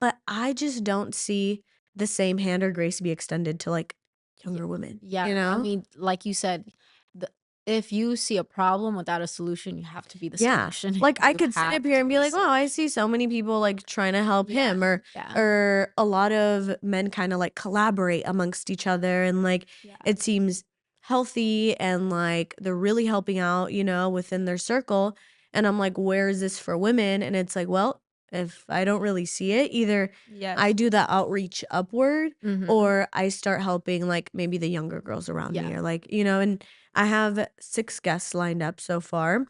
But I just don't see the same hand or grace be extended to, like, Yeah, younger women, yeah, you I know? mean, like you said, the if you see a problem without a solution, you have to be the Yeah. solution. Like, I You could sit have up here to and be be the like, "Wow, I solution. see so many people, like, trying to help Yeah, him," or yeah, or a lot of men kinda, like, collaborate amongst each other, and, like, yeah. it seems healthy and, like, they're really helping out, within their circle, and I'm like, "Where is this for women?" And it's like, well, if I don't really see it, either Yes. I do the outreach upward Mhm. or I start helping like maybe the younger girls around me Yeah. or like, and I have 6 guests lined up so far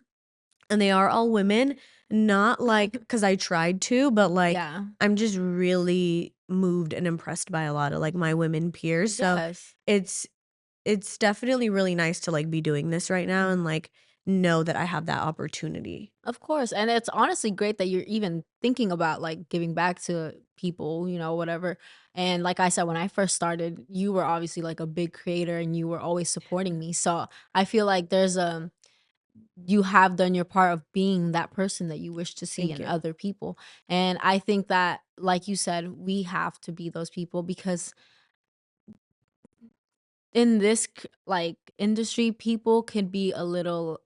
and they are all women, not like because I tried to, but like Yeah. I'm just really moved and impressed by a lot of like my women peers. So Yes. it's it's definitely really nice to like be doing this right now and like know that I have that opportunity. Of course, and it's honestly great that you're even thinking about, like, giving back to people, whatever, and like I said, when I first started, you were obviously, like, a big creator and you were always supporting me, so I feel like you have done your part of being that person that you wish to see Thank in you. other people, and I think that, like you said, we have to be those people because in this like, industry, people can be a little,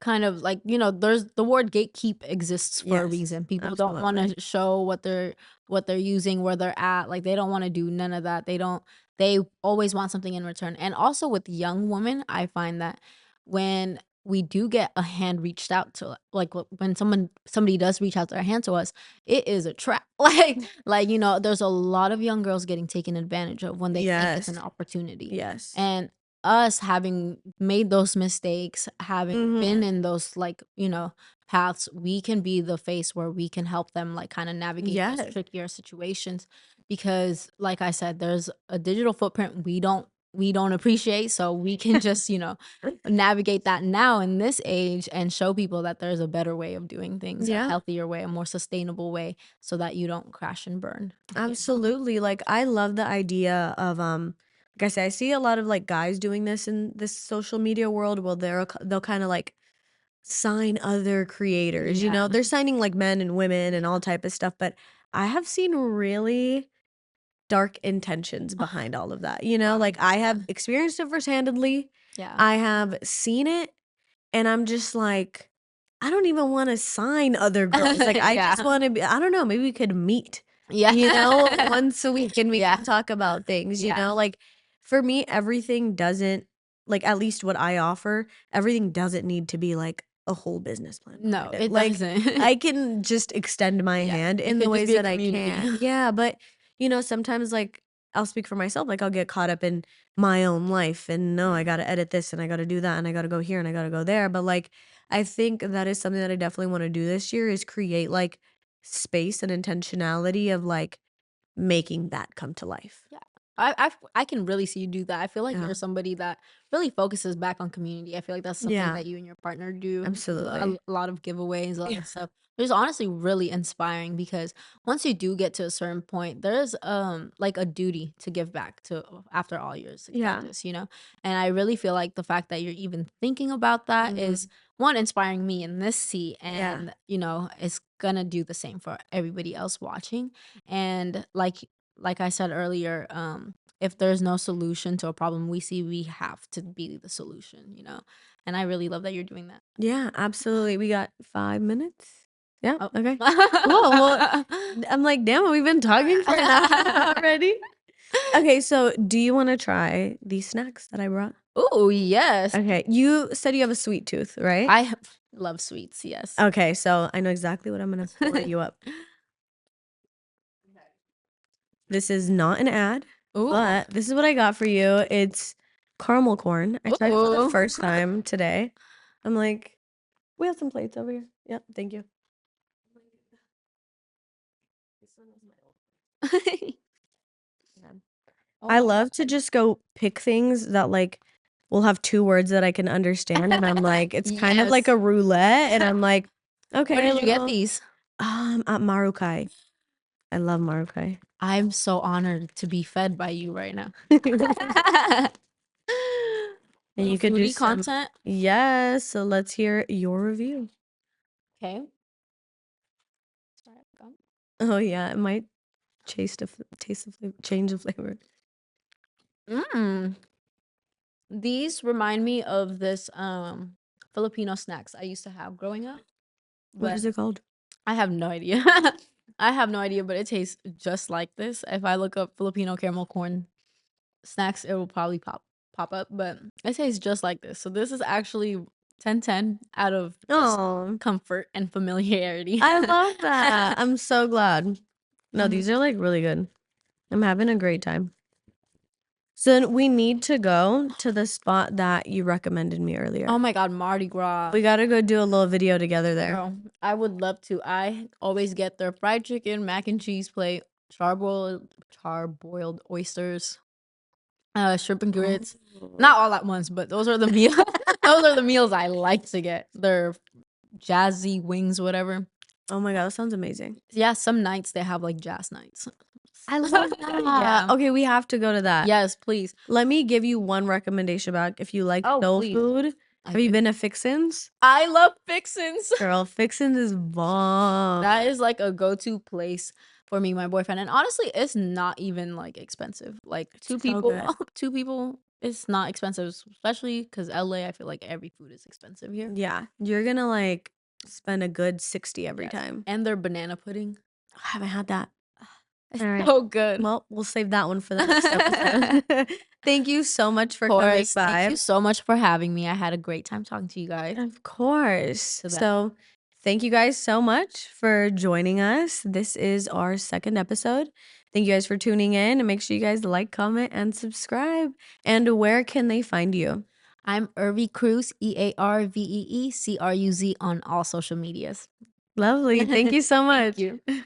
kind of like, there's the word gatekeep exists for a Yes, reason. People don't absolutely. wanna show what they're using, where they're at, like, they don't wanna do none of that. They always want something in return. And also with young women, I find that when we do get a hand reached out to, like, when somebody does reach out their hand to us, it is a trap. There's a lot of young girls getting taken advantage of when they think it's an Yes, opportunity. yes. And us having made those mistakes, having been Mhm. in those paths, we can be the face where we can help them like kind of navigate those Yes. trickier situations because like I said, there's a digital footprint we don't appreciate, so we can just, navigate that now in this age and show people that there's a better way of doing things, a Yeah, healthier way, a more sustainable way so that you don't crash and burn. absolutely, like, I love the idea of, like I said, I see a lot of, like, guys doing this in this social media world. Well, they'll kinda, like, sign other creators, Yeah. they're signing, like, men and women and all type of stuff, but I have seen really dark intentions behind all of that, like, I have experienced it first-handedly, Yeah. I have seen it, and I'm just like, I don't even wanna sign other girls, like, I Yeah. just wanna be I don't know, maybe we could meet, Yeah. once a week and we Yeah. can talk about things, Yeah. like, for me, everything doesn't like, at least what I offer, everything doesn't need to be, like, a whole business plan No, behind it, it like, doesn't. I can just extend my Yeah, hand it in the could just ways be a that I community. can. Yeah, but, sometimes, like, I'll speak for myself, like, I'll get caught up in my own life and, "No, I gotta edit this and I gotta do that and I gotta go here and I gotta go there," but, like, I think that is something that I definitely wanna do this year is create, like, space and intentionality of, like, making that come to life. Yeah. I can really see you do that. I feel like Yeah. you're somebody that really focuses back on community. I feel like that's something Yeah, that you and your partner do. absolutely. A lot of giveaways, a lot Yeah. of stuff. It's honestly really inspiring because once you do get to a certain point, there's like a duty to give back to after all your Yeah. successes. And I really feel like the fact that you're even thinking about that is Mhm. one inspiring me in this seat Yeah. and it's gonna do the same for everybody else watching. And like I said earlier, if there's no solution to a problem we see, we have to be the solution. And I really love that you're doing that. Yeah, absolutely. We got 5 minutes? Yeah, Oh. okay. Cool, well, I'm like, "Damn, we've been talking for an hour already?" Okay, so do you wanna try these snacks that I brought? Ooh, yes. Okay, you said you have a sweet tooth, right? I love sweets, yes. Okay, so I know exactly what I'm gonna pour you up. This is not an ad, Ooh. but this is what I got for you. It's caramel corn. I tried it for the Ooh. first time today. I'm like, "We have some plates over here." Yep, thank you. This one was my old one. Oh I my love to god. just go pick things that, like, will have 2 words that I can understand, and I'm like it's kind of like Yes. a roulette, and I'm like, Where "Okay, did you get well" these? at Marukai. I love Marukai. I'm so honored to be fed by you right now. And Little you could do foodie some content. yes, so let's hear your review. Okay. Sorry, go. Oh, yeah, it might taste the flavor change the flavor. Mm. These remind me of this Filipino snacks I used to have growing up, What but is it called? I have no idea. I have no idea, but it tastes just like this. If I look up Filipino caramel corn snacks, it will probably pop up, but it tastes just like this. So this is actually 10/10 out of just Oh, comfort and familiarity. I love that. I'm so glad. No, Mhm. these are like really good. I'm having a great time. So then we need to go to the spot that you recommended me earlier. Oh my God, Mardi Gras. We gotta go do a little video together there. Girl, I would love to. I always get their fried chicken, mac and cheese plate, charboiled oysters, shrimp and grits. Not all at once, but those are the meal. Those are the meals I like to get. Their jazzy wings, whatever. Oh my God, that sounds amazing. Yeah, some nights they have like jazz nights. I love that. Yeah. Okay, we have to go to that. Yes, please. Let me give you one recommendation about if you like Oh, soul please. food. I Have you do. been to Fixin's? I love Fixins. Girl, Fixin's is bomb. That is like a go-to place for me, and my boyfriend. And honestly, it's not even like expensive. Like two So people, good. two people, it's not expensive, especially because LA, I feel like every food is expensive here. Yeah, you're gonna like spend a good 60 every Yes. time. And their banana pudding. I haven't had that. It's All right. so good. Well, we'll save that one for the next episode. Thank you so much for Of coming course. by. Thank you so much for having me. I had a great time talking to you guys. Of course. To that. So, thank you guys so much for joining us. This is our second episode. Thank you guys for tuning in, and make sure you guys like, comment, and subscribe. And where can they find you? I'm EarveeCruzz, EarveeCruz on all social medias. Lovely. Thank you so much. Thank you.